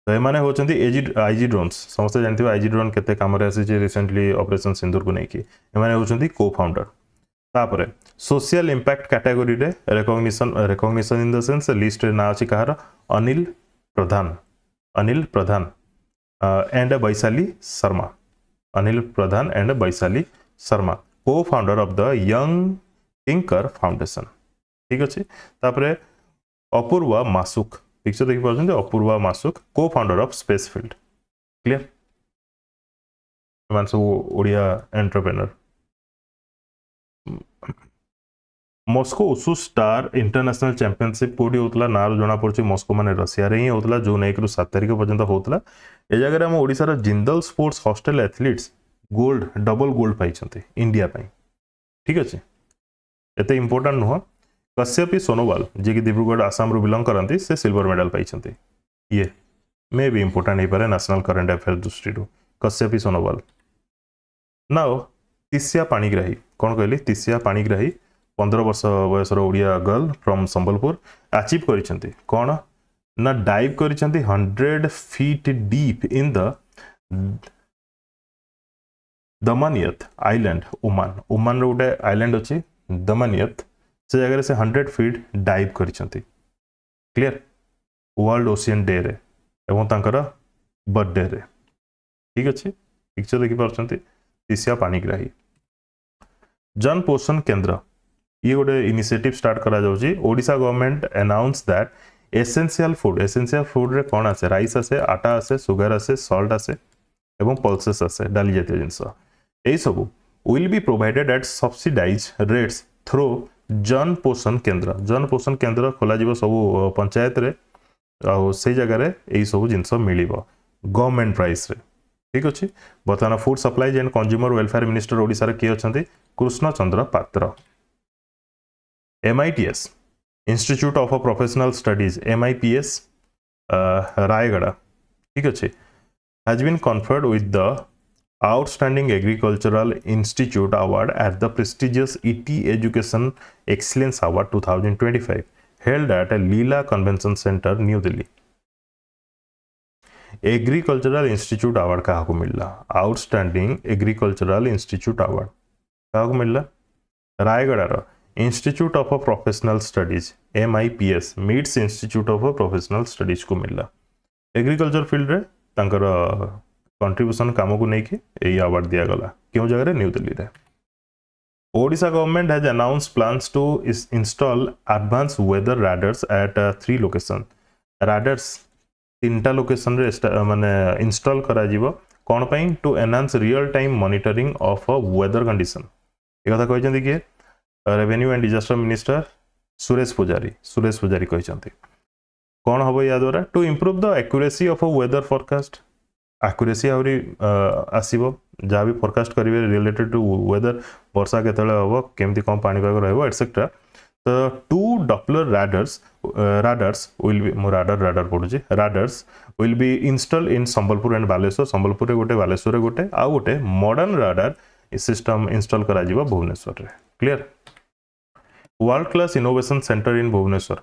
Speaker 1: तो एमाने होचंती आईजी ड्रोन्स समस्त जानथिबे आईजी ड्रोन केते काम रे आसी जे रिसेंटली ऑपरेशन सिंदूर को नेकी एमाने होचंती को फाउंडर तापरे सोशल इंपैक्ट कैटेगरी रे recognition in the sense list रे ना अछि कहार अनिल प्रधान एंड वैशाली शर्मा को founder of the young thinker foundation ठीक अच्छे तापरे अपूर्वा मासुक पिक्चर देखि पाछन Apoorva Masuk co founder of space field clear मानसो Odia entrepreneur Moscow wushu star international championship कोडी होतला नार जणा पड़छि मॉस्को माने रशिया रे ही होतला जून 1 रु 7 तारिख पर्यंत होतला ए जगह रे हम ओडिसा रो Jindal sports hostel athletes double gold पाइछन्ते इंडिया पई ठीक अछि एते इंपोर्टेंट नुह कश्यपी सोनोवाल जे कि दिब्रुगढ़ आसाम रु बिलोंग करंती से सिल्वर मेडल पाइछन्ते ये मे भी इंपोर्टेंट हे पारे नेशनल करंट अफेयर दृष्टि रु कश्यपी सोनोवाल नाउ तिस्या पाणिग्राही कोन कहली तिस्या पाणिग्राही 15 वर्ष बयसर Odia girl from Sambalpur achieve करिसेंती कोन ना डाइव करिसेंती 100 feet deep in the Daymaniyat island Oman रो गोटे आइलैंड अछि दमनियत से जगह से 100 फीट डाइव करिसेंती क्लियर वर्ल्ड ओशियन डे रे एवं तांकर बर्थडे रे ठीक अछि पिक्चर देखि परछंती तिस्या पाणिग्राही जन पोषण केंद्र ये गोटे इनिशिएटिव स्टार्ट करा जाउची Odisha government announce that essential food रे कोन आसे राइस आसे आटा आसे सुगर आसे सॉल्ट आसे एवं पल्सेस आसे डाली जातीय जिंस ए सब will be provided at subsidized rates through Jan Poshan केंद्र खोला जीव सब पंचायत रे आ से जगह रे ए सब जिंस मिलिबो गवर्नमेंट प्राइस रे ठीक अछि बर्तमान food supply and consumer welfare minister Odisha रे किए अछंती Krishna Chandra Patra MITS institute of professional studies MIPS Rayagada ठीक अच्छे has been conferred with the outstanding agricultural institute award at the prestigious ET education excellence award 2025 held at a Leela Convention Center, New Delhi. Agricultural institute award क्या मिलला? Outstanding agricultural institute award क्या मिलला? Rayagada institute of professional studies MIPS मिड्स institute of professional studies को मिलला। Agriculture field रे तांकर contribution काम को लेकिन यही अवार्ड दिया गला क्यों जगह? न्यू दिल्ली रे। Odisha government has announced plans to install advance weather radars at 3 location. Radars 3टा लोकेशन रे माने इंस्टॉल करा जीवो कोन पई? To enhance real time monitoring of weather condition. ए कथा कहचंदी कि revenue and disaster minister Suresh Pujari कहचंती। कौन हम या द्वारा? To improve the accuracy of weather forecast. Accuracy आहरी आसीबो जहाँ भी फोरकास्ट करेंगे रिलेटेड टू वेदर, वर्षा केतले हम केमती कौन पाणीपाग रहिबो एटसेट्रा। तो 2 डॉपलर राडार्स विल बी मो राडार पड़ुची radars will be install in Sambalpur and Baleshwar. Sambalpur रे गोटे, बालेश्वर रे गोटे, आ गोटे मॉडर्न राडार सिस्टम इंस्टॉल करा जिवो भुवनेश्वर रे। Clear? World class innovation centre in Bhubaneswar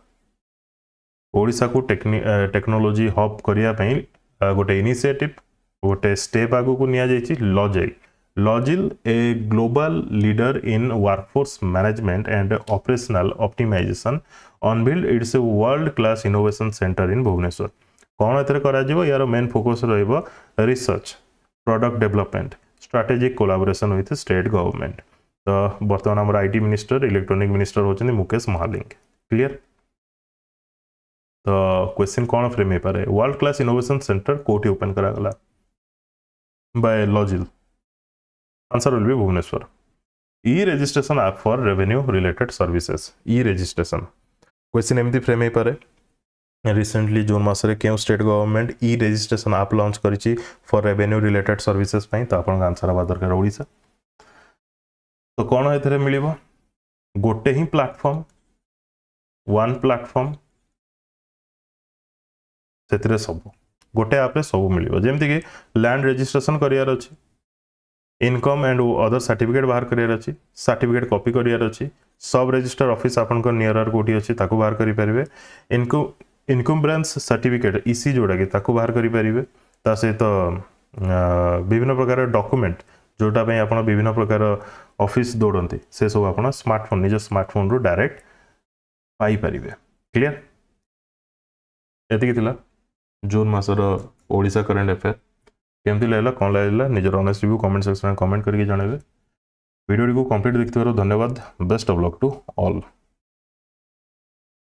Speaker 1: Odisha को टेक्नोलॉजी हब करिया पई गोटे इनिशिएटिव गोटे स्टेप आगु को निया जायछि। Logile a global leader in workforce management and operational optimisation unveiled its a world class innovation centre in Bhubaneswar. कौन एथरे करा जिवो? यार मेन फोकस रहिबो research, product development, strategic collaboration with state government. तो बर्तमान आम आईटी मिनिस्टर, इलेक्ट्रोनिक मिनिस्टर होचनी मुकेश महालिंग। क्लियर? तो क्वेश्चन कौन फ्रेम हो पारे? वर्ल्ड क्लास इनोवेशन सेंटर कोठी ओपन करा गला? By Logile. Answer will B Bhubaneswar. E registration app for revenue related services. E registration question एमती फ्रेम हो पारे। रिसेंटली जून मासरे क्यों state government e registration app launch करिछि फॉर रेवेन्यू रिलेटेड सर्विसेज पई? तो आपन आंसर आबा दरकार ओडिशा। तो कौन एथरे मिलिबो? गोटे ही प्लेटफॉर्म, वन प्लेटफॉर्म, से सब गोटे आप सब मिल जमती कि लैंड रजिस्ट्रेशन करार अच्छी, इनकम एंड अदर सर्टिफिकेट बाहर करार अच्छी, सर्टिफिकेट कॉपी करार अच्छी, सब रजिस्टर ऑफिस आपन नियर कोठी अच्छी ताको बाहर करि परिबे। इनकम्ब्रेंस सर्टिफिकेट इसी जोड़ा कि ताको बाहर करि परिबे। ता सहित विभिन्न प्रकार डॉक्यूमेंट जोटा पे आपण विभिन्न प्रकार ऑफिस दौड़ती से सब आप स्मार्टफोन निज स्मार्टफोन रू डायरेक्ट पाई परिबे। क्लियर? एतिक थिला जून मासर ओडिशा करंट अफेयर। केमती लागला कौन लागला निजर ऑनेस्ट रिव्यू कमेंट सेक्शन में कमेंट करके जणाबे। वीडियो को कंप्लीट देखिथिबार धन्यवाद। Best of luck to all.